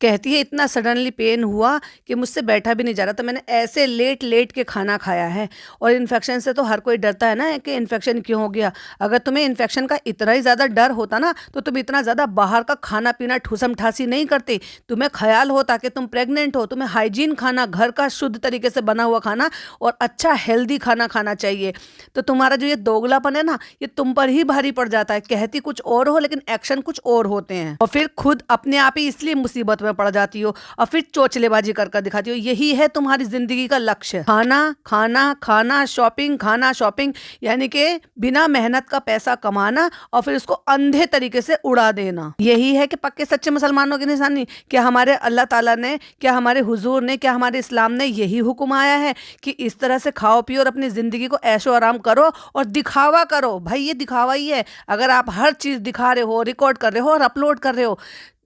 कहती है इतना सडनली पेन हुआ कि मुझसे बैठा भी नहीं जा रहा, तो मैंने ऐसे लेट लेट के खाना खाया है। और इन्फेक्शन से तो हर कोई डरता है ना कि इन्फेक्शन क्यों हो गया। अगर तुम्हें इन्फेक्शन का इतना ही ज़्यादा डर होता ना तो तुम इतना ज़्यादा बाहर का खाना पीना ठूसम ठासी नहीं करते। तुम्हें ख्याल होता कि तुम प्रेग्नेंट हो, तुम्हें हाइजीन खाना, घर का शुद्ध तरीके से बना हुआ खाना और अच्छा हेल्दी खाना खाना चाहिए। तो तुम्हारा जो ये दोगलापन है ना, ये तुम पर ही भारी पड़ जाता है। कहती कुछ और हो लेकिन एक्शन कुछ और होते हैं, और फिर खुद अपने आप ही इसलिए मुसीबत में पड़ जाती हो और फिर चोचलेबाजी कर कर दिखाती हो। यही है तुम्हारी जिंदगी का लक्ष्य, खाना खाना खाना, शॉपिंग, खाना शॉपिंग, यानी कि बिना मेहनत का पैसा कमाना और फिर उसको अंधे तरीके से उड़ा देना। यही है कि पक्के सच्चे मुसलमानों की निशानी। क्या हमारे अल्लाह ताला ने, क्या हमारे हुजूर ने, क्या हमारे इस्लाम ने यही हुक्म आया है कि इस तरह से खाओ पियो और अपनी जिंदगी को ऐशो आराम करो और दिखावा करो। भाई ये दिखावा ही है। अगर आप हर चीज दिखा रहे हो, रिकॉर्ड कर रहे हो और अपलोड कर रहे हो,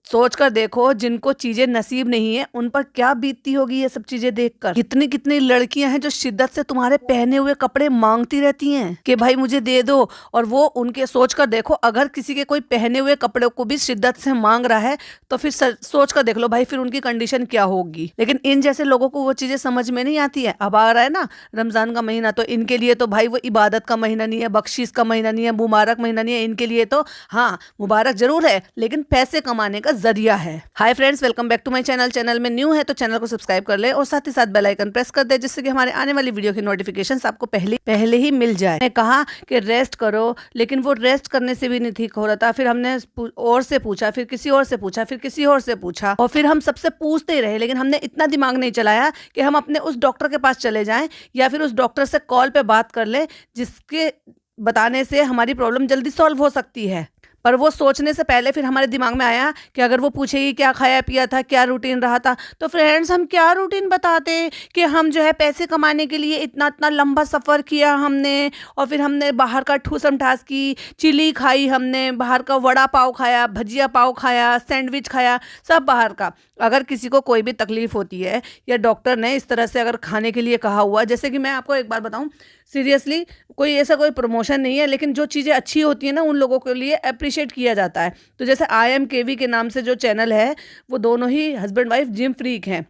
सोच कर देखो जिनको चीजें नसीब नहीं है उन पर क्या बीतती होगी ये सब चीजें देखकर। कितनी कितनी लड़कियां हैं जो शिद्दत से तुम्हारे पहने हुए कपड़े मांगती रहती हैं कि भाई मुझे दे दो, और वो उनके सोच कर देखो, अगर किसी के कोई पहने हुए कपड़े को भी शिद्दत से मांग रहा है तो फिर सोच कर देख लो भाई फिर उनकी कंडीशन क्या होगी। लेकिन इन जैसे लोगों को वो चीजें समझ में नहीं आती है। अब आ रहा है ना रमजान का महीना, तो इनके लिए तो भाई वो इबादत का महीना नहीं है, बख्शीश का महीना नहीं है, मुबारक महीना नहीं है। इनके लिए तो हाँ मुबारक जरूर है लेकिन पैसे कमाने का जरिया है। Hi friends, welcome back to my channel. Channel में न्यू है तो चैनल को सब्सक्राइब कर ले और साथ ही साथ बेल आइकन प्रेस कर दे, जिससे कि हमारे आने वाली वीडियो की नोटिफिकेशंस आपको पहले ही मिल जाए। मैंने कहा कि रेस्ट करो, लेकिन वो रेस्ट करने से भी नहीं ठीक हो रहा था। फिर हमने और से पूछा, फिर किसी और से पूछा, फिर किसी और से पूछा, और फिर हम सबसे पूछते ही रहे, लेकिन हमने इतना दिमाग नहीं चलाया कि हम अपने उस डॉक्टर के पास चले जाएं या फिर उस डॉक्टर से कॉल पे बात कर ले जिसके बताने से हमारी प्रॉब्लम जल्दी सॉल्व हो सकती है। पर वो सोचने से पहले फिर हमारे दिमाग में आया कि अगर वो पूछेगी क्या खाया पिया था, क्या रूटीन रहा था, तो फ्रेंड्स हम क्या रूटीन बताते कि हम जो है पैसे कमाने के लिए इतना इतना लंबा सफ़र किया हमने, और फिर हमने बाहर का ठूसम ठास की, चिली खाई, हमने बाहर का वड़ा पाव खाया, भजिया पाव खाया, सैंडविच खाया, सब बाहर का। अगर किसी को कोई भी तकलीफ होती है या डॉक्टर ने इस तरह से अगर खाने के लिए कहा हुआ, जैसे कि मैं आपको एक बार बताऊं, सीरियसली कोई ऐसा कोई प्रमोशन नहीं है, लेकिन जो चीज़ें अच्छी होती हैं ना उन लोगों के लिए अप्रिशिएट किया जाता है। तो जैसे IMKV के नाम से जो चैनल है, वो दोनों ही हस्बैंड वाइफ जिम फ्रीक हैं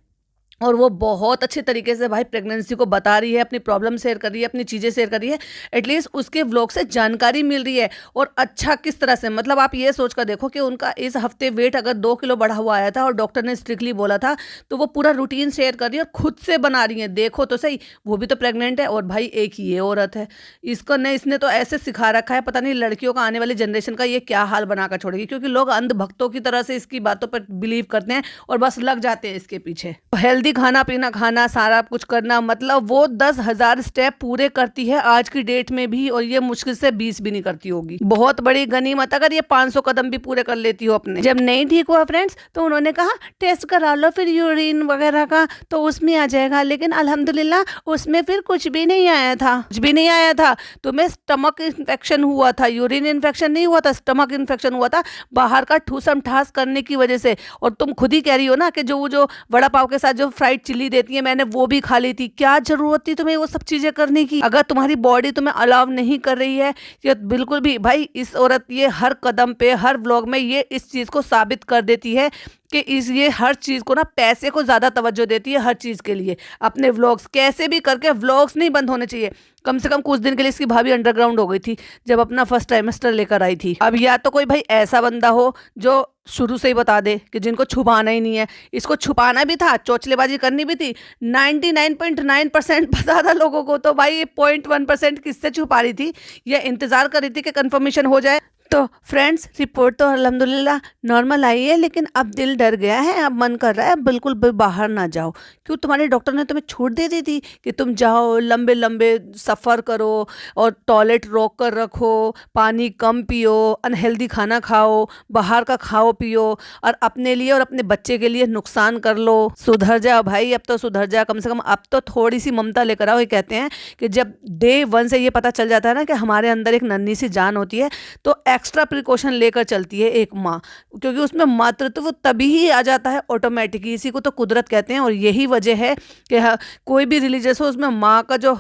और वो बहुत अच्छे तरीके से भाई प्रेगनेंसी को बता रही है, अपनी प्रॉब्लम शेयर कर रही है, अपनी चीज़ें शेयर कर रही है। एटलीस्ट उसके व्लॉग से जानकारी मिल रही है। और अच्छा किस तरह से, मतलब आप ये सोच कर देखो कि उनका इस हफ्ते वेट अगर 2 किलो बढ़ा हुआ आया था और डॉक्टर ने स्ट्रिक्टली बोला था, तो वो पूरा रूटीन शेयर कर रही है और खुद से बना रही है। देखो तो सही, वो भी तो प्रेग्नेंट है और भाई एक ही ये औरत है। इसको ने इसने तो ऐसे सिखा रखा है, पता नहीं लड़कियों का आने वाली जनरेशन का ये क्या हाल बनाकर छोड़ेगी, क्योंकि लोग अंधभक्तों की तरह से इसकी बातों पर बिलीव करते हैं और बस लग जाते हैं इसके पीछे। हेल्दी खाना पीना खाना, सारा कुछ करना, मतलब वो 10,000 स्टेप पूरे करती है आज की डेट में भी, और ये मुश्किल से 20 भी नहीं करती होगी। बहुत बड़ी गनीमत अगर ये 500 कदम भी पूरे कर लेती हो अपने। जब नहीं ठीक हुआ फ्रेंड्स, तो उन्होंने कहा टेस्ट करा लो फिर यूरिन वगैरह का, तो उसमें आ जाएगा। लेकिन अल्हम्दुलिल्लाह उसमें फिर कुछ भी नहीं आया था, कुछ भी नहीं आया था। तुम्हें स्टमक इन्फेक्शन हुआ था, यूरिन इन्फेक्शन नहीं हुआ था, स्टमक इन्फेक्शन हुआ था बाहर का ठूसम ठास करने की वजह से। और तुम खुद ही कह रही हो ना कि जो वड़ा पाव के साथ जो फ्राइड चिल्ली देती है मैंने वो भी खा ली थी। क्या जरूरत थी तुम्हें वो सब चीजें करने की, अगर तुम्हारी बॉडी तुम्हें अलाउ नहीं कर रही है। ये बिल्कुल भी भाई, इस औरत ये हर कदम पे हर व्लॉग में ये इस चीज को साबित कर देती है कि ये हर चीज को ना पैसे को ज्यादा तवज्जो देती है हर चीज के लिए। अपने व्लॉग्स कैसे भी करके व्लॉग्स नहीं बंद होने चाहिए। कम से कम कुछ दिन के लिए इसकी भाभी अंडरग्राउंड हो गई थी जब अपना फर्स्ट ट्राइमेस्टर लेकर आई थी। अब या तो कोई भाई ऐसा बंदा हो जो शुरू से ही बता दे कि जिनको छुपाना ही नहीं है। इसको छुपाना भी था, चोचलेबाजी करनी भी थी। 99.9% पता था लोगों को, तो भाई 0.1% किससे छुपा रही थी, या इंतजार कर रही थी कि कंफर्मेशन हो जाए। तो फ्रेंड्स रिपोर्ट तो अल्हम्दुलिल्लाह नॉर्मल आई है, लेकिन अब दिल डर गया है, अब मन कर रहा है बिल्कुल भी बाहर ना जाओ। क्यों, तुम्हारे डॉक्टर ने तुम्हें छूट दे दी थी कि तुम जाओ लंबे लंबे सफ़र करो और टॉयलेट रोक कर रखो, पानी कम पियो, अनहेल्दी खाना खाओ, बाहर का खाओ पियो और अपने लिए और अपने बच्चे के लिए नुकसान कर लो। सुधर जाओ भाई, अब तो सुधर जा कम से कम। अब तो थोड़ी सी ममता लेकर आओ। ये कहते हैं कि जब डे 1 से ये पता चल जाता है ना कि हमारे अंदर एक नन्ही सी जान होती है, तो एक्स्ट्रा प्रिकॉशन लेकर चलती है एक माँ, क्योंकि उसमें मातृत्व तभी ही आ जाता है ऑटोमेटिकली। इसी को तो कुदरत कहते हैं। और यही वजह है कि कोई भी रिलीजियस हो उसमें माँ का जो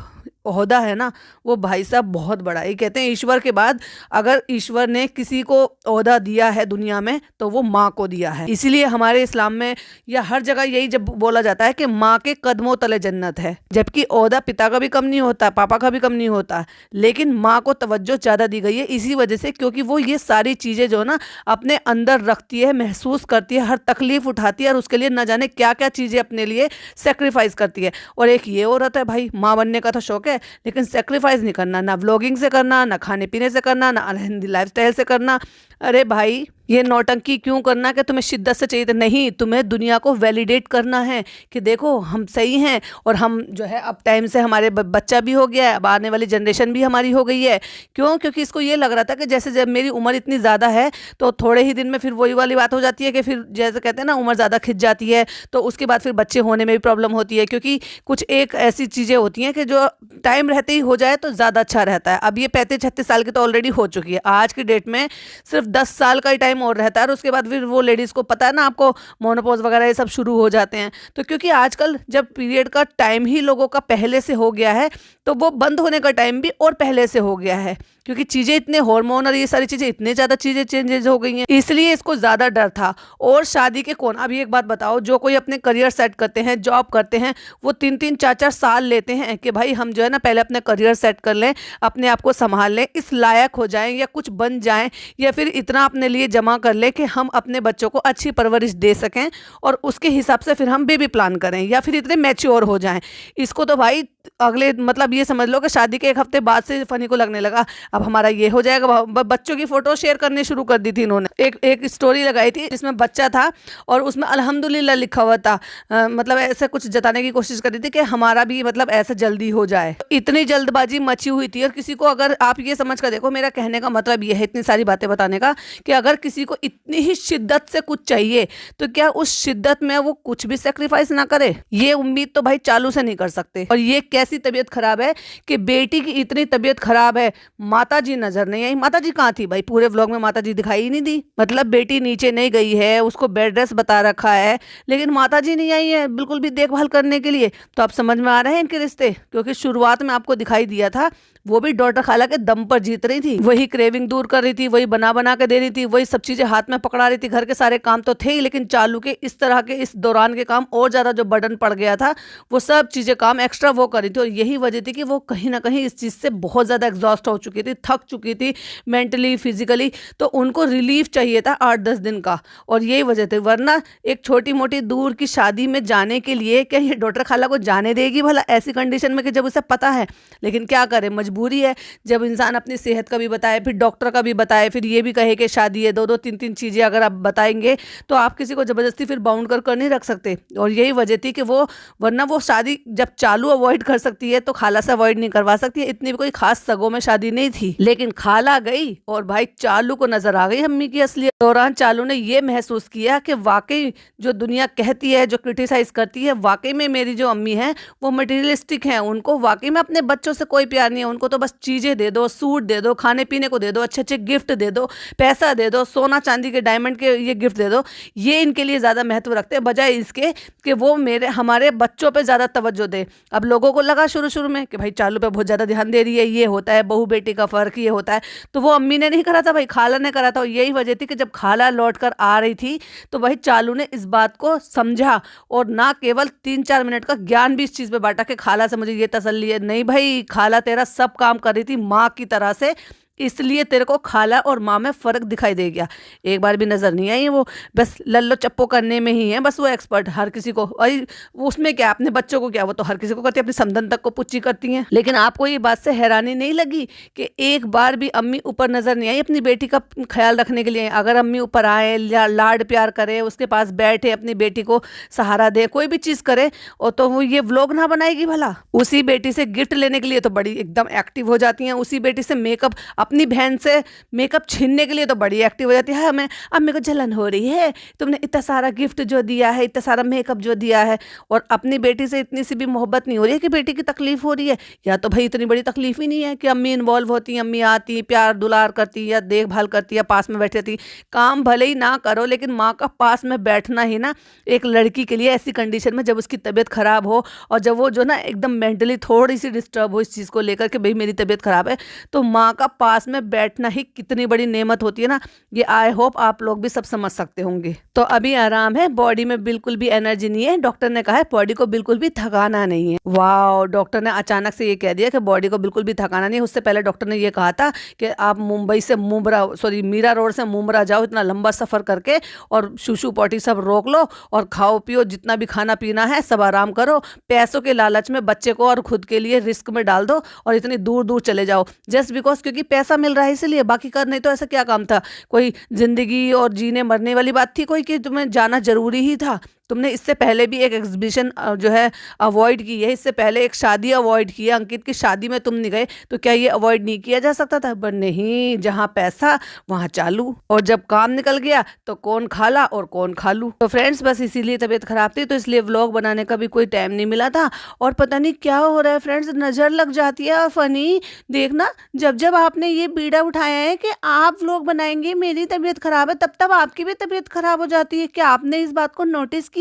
ओहदा है ना, वो भाई साहब बहुत बड़ा है। ये कहते हैं ईश्वर के बाद अगर ईश्वर ने किसी को ओहदा दिया है दुनिया में तो वो माँ को दिया है। इसीलिए हमारे इस्लाम में या हर जगह यही जब बोला जाता है कि माँ के कदमों तले जन्नत है। जबकि ओहदा पिता का भी कम नहीं होता, पापा का भी कम नहीं होता, लेकिन माँ को तवज्जो ज़्यादा दी गई है इसी वजह से, क्योंकि वो ये सारी चीज़ें जो ना अपने अंदर रखती है, महसूस करती है, हर तकलीफ उठाती है और उसके लिए न जाने क्या क्या चीज़ें अपने लिए सेक्रीफाइस करती है। और एक ये औरत है भाई, माँ बनने का तो शौक है लेकिन सेक्रीफाइस नहीं करना, ना व्लॉगिंग से करना, ना खाने पीने से करना, ना अनहेल्दी लाइफस्टाइल से करना। अरे भाई ये नौटंकी क्यों करना कि तुम्हें शिद्दत से चाहिए? नहीं, तुम्हें दुनिया को वैलिडेट करना है कि देखो हम सही हैं और हम जो है अब टाइम से हमारे बच्चा भी हो गया है, अब आने वाली जनरेशन भी हमारी हो गई है। क्यों? क्योंकि इसको ये लग रहा था कि जैसे जब मेरी उम्र इतनी ज़्यादा है तो थोड़े ही दिन में फिर वही वाली बात हो जाती है कि फिर जैसे कहते हैं ना उम्र ज़्यादा खिंच जाती है तो उसके बाद फिर बच्चे होने में भी प्रॉब्लम होती है, क्योंकि कुछ एक ऐसी चीज़ें होती हैं कि जो टाइम रहते ही हो जाए तो ज़्यादा अच्छा रहता है। अब ये 35-36 साल की तो ऑलरेडी हो चुकी है। आज की डेट में सिर्फ 10 साल का ही टाइम और रहता है और उसके बाद फिर वो लेडीज़ को पता है ना, आपको मोनोपॉज वगैरह ये सब शुरू हो जाते हैं। तो क्योंकि आजकल जब पीरियड का टाइम ही लोगों का पहले से हो गया है तो वो बंद होने का टाइम भी और पहले से हो गया है, क्योंकि चीज़ें इतने हार्मोन और ये सारी चीज़ें इतने ज़्यादा चीज़ें चेंजेस हो गई हैं, इसलिए इसको ज़्यादा डर था। और शादी के कौन, अभी एक बात बताओ, जो कोई अपने करियर सेट करते हैं, जॉब करते हैं, वो 3-3 4-4 साल लेते हैं कि भाई हम जो है ना पहले अपने करियर सेट कर लें, अपने आप को संभाल लें, इस लायक हो जाएं या कुछ बन जाएं, या फिर इतना अपने लिए जमा कर लें कि हम अपने बच्चों को अच्छी परवरिश दे सकें और उसके हिसाब से फिर हम बेबी प्लान करें, या फिर इतने मैच्योर हो जाएं। इसको तो भाई अगले मतलब ये समझ लो कि शादी के 1 हफ्ते बाद से फनी को लगने लगा अब हमारा ये हो जाएगा। बच्चों की फोटो शेयर करनी शुरू कर दी थी इन्होंने। एक स्टोरी लगाई थी जिसमें बच्चा था और उसमें अल्हम्दुलिल्लाह लिखा हुआ था, मतलब ऐसे कुछ जताने की कोशिश कर रही थी कि हमारा भी मतलब ऐसे जल्दी हो जाए। इतनी जल्दबाजी मची हुई थी। और किसी को अगर आप ये समझ कर देखो, मेरा कहने का मतलब ये है इतनी सारी बातें बताने का कि अगर किसी को इतनी ही शिद्दत से कुछ चाहिए तो क्या उस शिद्दत में वो कुछ भी सेक्रीफाइस ना करे? ये उम्मीद तो भाई चालू से नहीं कर सकते। और ये कैसी तबीयत खराब है कि बेटी की इतनी तबीयत खराब है, माता जी नजर नहीं आई। माता जी कहाँ थी भाई? पूरे व्लॉग में माता जी दिखाई ही नहीं दी। मतलब बेटी नीचे नहीं गई है, उसको बेड रेस्ट बता रखा है, लेकिन माता जी नहीं आई है बिल्कुल भी देखभाल करने के लिए। तो आप समझ में आ रहे हैं इनके रिश्ते, क्योंकि शुरुआत में आपको दिखाई दिया था वो भी डॉटर खाला के दम पर जीत रही थी, वही क्रेविंग दूर कर रही थी, वही बना बना के दे रही थी, वही सब चीजें हाथ में पकड़ा रही थी। घर के सारे काम तो थे ही, लेकिन चालू के इस तरह के इस दौरान के काम और ज्यादा जो बर्डन पड़ गया था वो सब चीजें काम एक्स्ट्रा वो कर रही थी। और यही वजह थी कि वो कहीं ना कहीं इस चीज से बहुत ज्यादा एग्जॉस्ट हो चुकी थी, थक चुकी थी मेंटली फिजिकली। तो उनको रिलीफ चाहिए था 8-10 दिन का, और यही वजह थी। वरना एक छोटी मोटी दूर की शादी में जाने के लिए क्या ये डॉक्टर खाला को जाने देगी भला ऐसी कंडीशन में कि जब उसे पता है? लेकिन क्या करे, मजबूरी है। जब इंसान अपनी सेहत का भी बताए, फिर डॉक्टर का भी बताए, फिर ये भी कहे कि शादी है, 2-2 3-3 चीजें अगर आप बताएंगे तो आप किसी को जबरदस्ती फिर बाउंड कर नहीं रख सकते। और यही वजह थी कि वो, वरना वो शादी जब चालू अवॉइड कर सकती है तो खाला से अवॉइड नहीं करवा सकती है। इतनी भी कोई खास सगों में शादी नहीं थी, लेकिन खाला गई और भाई चालू को नजर आ गई अम्मी की असलियत। दौरान चालू ने ये महसूस किया कि वाकई जो दुनिया कहती है, जो क्रिटिसाइज करती है, वाकई में मेरी जो अम्मी है वो मटेरियलिस्टिक है। उनको वाकई में अपने बच्चों से कोई प्यार नहीं है, उनको तो बस चीजें दे दो, सूट दे दो, खाने पीने को दे दो, अच्छे अच्छे गिफ्ट दे दो, पैसा दे दो, सोना चांदी के डायमंड के ये गिफ्ट दे दो। ये इनके लिए ज्यादा महत्व रखते हैं बजाय इसके कि वो हमारे बच्चों पे ज्यादा तवज्जो दे। अब लोगों को लगा शुरू में कि भाई चालू पे बहुत ज्यादा ध्यान दे रही है, ये होता है बहू बेटी का फर्क, ये होता है। तो वो अम्मी ने नहीं करा था भाई, खाला ने करा था। और यही वजह थी कि जब खाला लौट कर आ रही थी तो भाई चालू ने इस बात को समझा और ना केवल 3-4 मिनट का ज्ञान भी इस चीज पे बांटा कि खाला से मुझे ये तसल्ली है। नहीं भाई, खाला तेरा सब काम कर रही थी माँ की तरह से, इसलिए तेरे को खाला और माँ में फर्क दिखाई दे गया। एक बार भी नजर नहीं आई वो, बस लल्लो चप्पो करने में ही है बस वो एक्सपर्ट। हर किसी को, अरे उसमें क्या, अपने बच्चों को क्या, वो तो हर किसी को करती है, अपनी समधन तक को पुच्ची करती हैं। लेकिन आपको ये बात से हैरानी नहीं लगी कि एक बार भी अम्मी ऊपर नजर नहीं आई अपनी बेटी का ख्याल रखने के लिए? अगर अम्मी ऊपर आए, लाड प्यार करे, उसके पास बैठे, अपनी बेटी को सहारा दे, कोई भी चीज करे, और तो वो ये व्लॉग ना बनाएगी भला? उसी बेटी से गिफ्ट लेने के लिए तो बड़ी एकदम एक्टिव हो जाती हैं, उसी बेटी से मेकअप अपनी बहन से मेकअप छीनने के लिए तो बड़ी एक्टिव हो जाती है, हमें अब मेरे को जलन हो रही है, तुमने इतना सारा गिफ्ट जो दिया है, इतना सारा मेकअप जो दिया है, और अपनी बेटी से इतनी सी भी मोहब्बत नहीं हो रही है कि बेटी की तकलीफ हो रही है। या तो भाई इतनी बड़ी तकलीफ ही नहीं है कि अम्मी इन्वॉल्व होती, अम्मी आती, प्यार दुलार करती या देखभाल करती या पास में बैठी रहती। काम भले ही ना करो, लेकिन माँ का पास में बैठना ही ना एक लड़की के लिए, ऐसी कंडीशन में जब उसकी तबीयत खराब हो और जब वो जो ना एकदम मेंटली थोड़ी सी डिस्टर्ब हो इस चीज़ को लेकर के भाई मेरी तबीयत खराब है, तो माँ का पास में बैठना ही कितनी बड़ी नेमत होती है ना। ये आई होप आप लोग भी सब समझ सकते होंगे। तो अभी आराम है, बॉडी में बिल्कुल भी एनर्जी नहीं है। डॉक्टर ने कहा है बॉडी को बिल्कुल भी थकाना नहीं है। वाह, डॉक्टर ने अचानक से ये कह दिया कि बॉडी को बिल्कुल भी थकाना नहीं है। उससे पहले डॉक्टर ने ये कहा था कि आप मुंबई से मीरा रोड से मुंबरा जाओ, इतना लंबा सफर करके, और शूशु पॉटी सब रोक लो और खाओ पियो, जितना भी खाना पीना है सब आराम करो। पैसों के लालच में बच्चे को और खुद के लिए रिस्क में डाल दो और इतनी दूर दूर चले जाओ जस्ट बिकॉज क्योंकि पैसा मिल रहा है इसलिए। बाकी कर नहीं तो ऐसा क्या काम था? कोई जिंदगी और जीने मरने वाली बात थी कोई कि तुम्हें जाना जरूरी ही था? तुमने इससे पहले भी एक एग्जीबिशन जो है अवॉइड की है, इससे पहले एक शादी अवॉइड की है, अंकित की शादी में तुम नहीं गए, तो क्या ये अवॉइड नहीं किया जा सकता था? पर नहीं, जहाँ पैसा वहाँ चालू, और जब काम निकल गया तो कौन खाला और कौन खालू। तो फ्रेंड्स बस इसीलिए तबीयत खराब थी, तो इसलिए व्लॉग बनाने का भी कोई टाइम नहीं मिला था। और पता नहीं क्या हो रहा है फ्रेंड्स, नज़र लग जाती है फनी। देखना, जब जब आपने ये बीड़ा उठाया है कि आप व्लॉग बनाएंगे, मेरी तबीयत खराब है, तब तब आपकी भी तबीयत खराब हो जाती है। क्या आपने इस बात को नोटिस किया?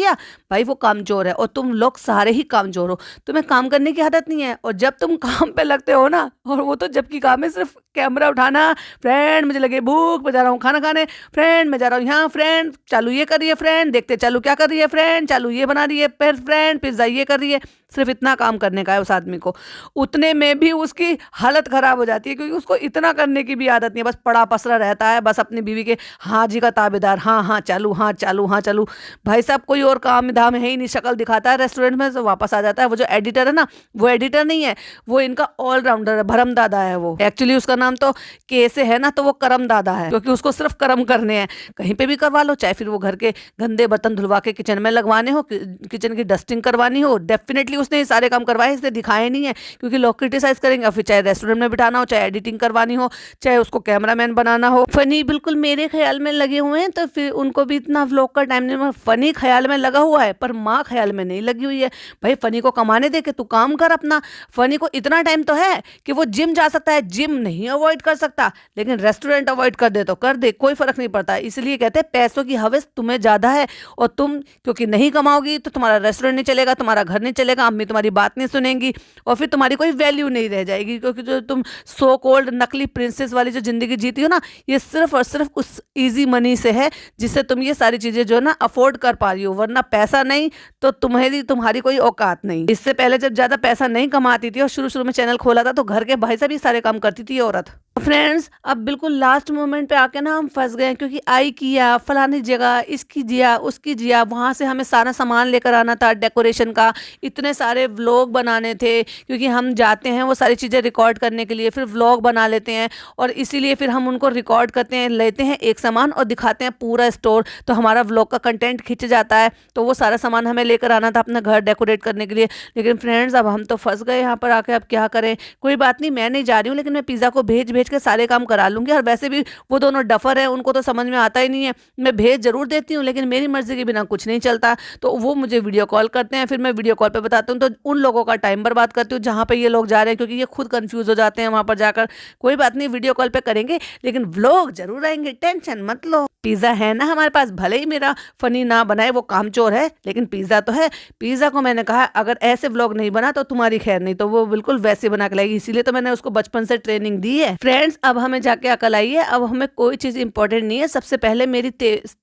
भाई वो कामचोर है, और तुम लोग सारे ही कामचोर हो। तुम्हें काम करने की आदत नहीं है, और जब तुम काम पे लगते हो ना, और वो तो जबकि काम है सिर्फ कैमरा उठाना, फ्रेंड मुझे लगे भूख, मैं जा रहा हूँ खाना खाने, फ्रेंड मैं जा रहा हूँ यहाँ, फ्रेंड चालू ये कर रही है, फ्रेंड देखते चालू क्या कर रही है, फ्रेंड चालू ये बना रही है, फिर फ्रेंड पिज्जा ये कर रही है। सिर्फ इतना काम करने का है उस आदमी को। उतने में भी उसकी हालत खराब हो जाती है, क्योंकि उसको इतना करने की भी आदत नहीं है। बस पड़ा पसरा रहता है, बस अपनी बीवी के हाँ जी का ताबेदार, हाँ हाँ चालू, हाँ चालू, हाँ चालू। भाई साहब कोई और काम धाम है ही नहीं। शक्ल दिखाता है रेस्टोरेंट में तो वापस आ जाता है। वो जो एडिटर है ना, वो एडिटर नहीं है, वो इनका ऑलराउंडर है, भरम दादा है वो। एक्चुअली उसका नाम तो के से है ना, तो वो करम दादा है, क्योंकि उसको सिर्फ कर्म करने हैं। कहीं पे भी करवा लो, चाहे फिर वो घर के गंदे बर्तन धुलवा के किचन में लगवाने हो, किचन की डस्टिंग करवानी हो, डेफिनेटली उसने ये सारे काम करवाए, इसने दिखाए नहीं है, क्योंकि लोग क्रिटिसाइज करेंगे। फिर चाहे रेस्टोरेंट में बिठाना हो, चाहे एडिटिंग करवानी हो, चाहे उसको कैमरामैन बनाना हो। फनी बिल्कुल मेरे ख्याल में लगे हुए हैं, तो फिर उनको भी इतना व्लॉग का टाइम नहीं। फनी ख्याल में लगा हुआ है, पर माँ ख्याल में नहीं लगी हुई है। भाई फनी को कमाने दे के तू काम कर अपना। फनी को इतना टाइम तो है कि वो जिम जा सकता है, जिम नहीं अवॉइड कर सकता, लेकिन रेस्टोरेंट अवॉइड कर दे तो कर दे, कोई फर्क नहीं पड़ता। इसलिए कहते हैं पैसों की हवस तुम्हें ज्यादा है, और तुम क्योंकि नहीं कमाओगी तो तुम्हारा रेस्टोरेंट नहीं चलेगा, तुम्हारा घर नहीं चलेगा, अम्मी तुम्हारी बात नहीं सुनेंगी, और फिर तुम्हारी कोई वैल्यू नहीं रह जाएगी। क्योंकि जो तुम सो कॉल्ड नकली प्रिंसेस वाली जो जिंदगी जीती हो ना, ये सिर्फ और सिर्फ उस इजी मनी से है जिससे तुम ये सारी चीजें जो है ना अफोर्ड कर पा रही हो, वरना पैसा नहीं तो तुम्हारी कोई औकात नहीं। इससे पहले जब ज्यादा पैसा नहीं कमाती थी और शुरू शुरू में चैनल खोला था, तो घर के भाई साहब ये सारे काम करती थी ये औरत। फ्रेंड्स अब बिल्कुल लास्ट मोमेंट पे आके ना हम फंस गए, क्योंकि आई किया फलानी जगह, इसकी जिया उसकी जिया, वहाँ से हमें सारा सामान लेकर आना था डेकोरेशन का, इतने सारे व्लॉग बनाने थे, क्योंकि हम जाते हैं वो सारी चीज़ें रिकॉर्ड करने के लिए, फिर व्लॉग बना लेते हैं, और इसीलिए फिर हम उनको रिकॉर्ड करते हैं, लेते हैं एक सामान और दिखाते हैं पूरा स्टोर, तो हमारा व्लॉग का कंटेंट खिंच जाता है। तो वो सारा सामान हमें लेकर आना था अपना घर डेकोरेट करने के लिए। लेकिन फ्रेंड्स अब हम तो फंस गए यहाँ पर आके, अब क्या करें? कोई बात नहीं, मैं नहीं जा रही हूँ, लेकिन मैं पिज़्ज़ा को भेज के सारे काम करा लूंगी। और वैसे भी वो दोनों डफर हैं, उनको तो समझ में आता ही नहीं है। मैं भेज जरूर देती हूँ, लेकिन मेरी मर्जी के बिना कुछ नहीं चलता। तो वो मुझे वीडियो कॉल करते हैं, फिर मैं वीडियो कॉल पे बताती हूँ, तो उन लोगों का टाइम बर्बाद करती हूँ जहाँ पे ये लोग जा रहे हैं, क्योंकि ये खुद कंफ्यूज हो जाते हैं वहाँ पर जाकर। कोई बात नहीं, वीडियो कॉल पे करेंगे, लेकिन व्लॉग जरूर आएंगे, टेंशन मत लो। पिज़्ज़ा है ना हमारे पास, भले ही मेरा फनी ना बनाए, वो कामचोर है, लेकिन पिज़्ज़ा तो है। पिज़्ज़ा को मैंने कहा अगर ऐसे व्लॉग नहीं बना तो तुम्हारी खैर नहीं, तो वो बिल्कुल वैसे बना के लाएगी, इसीलिए तो मैंने उसको बचपन से ट्रेनिंग दी है। फ्रेंड्स अब हमें जाके अकल आई है, अब हमें कोई चीज़ इंपॉर्टेंट नहीं है। सबसे पहले मेरी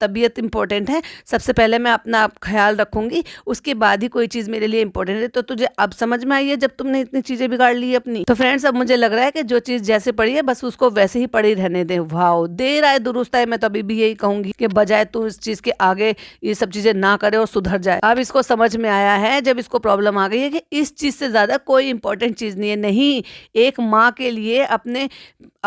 तबीयत इंपॉर्टेंट है, सबसे पहले मैं अपना ख्याल रखूंगी, उसके बाद ही कोई चीज़ मेरे लिए इंपॉर्टेंट है। तो तुझे अब समझ में आई है जब तुमने इतनी चीज़ें बिगाड़ ली अपनी। तो फ्रेंड्स अब मुझे लग रहा है कि जो चीज़ जैसे पड़ी है बस उसको वैसे ही पड़ी रहने दें। वाह, देर आए दुरुस्त आए, मैं तो अभी भी यही कहूंगी कि बजाय तू इस चीज़ के आगे ये सब चीज़ें ना करे और सुधर जाए। अब इसको समझ में आया है, जब इसको प्रॉब्लम आ गई है कि इस चीज़ से ज़्यादा कोई इंपॉर्टेंट चीज़ नहीं है। नहीं, एक माँ के लिए अपने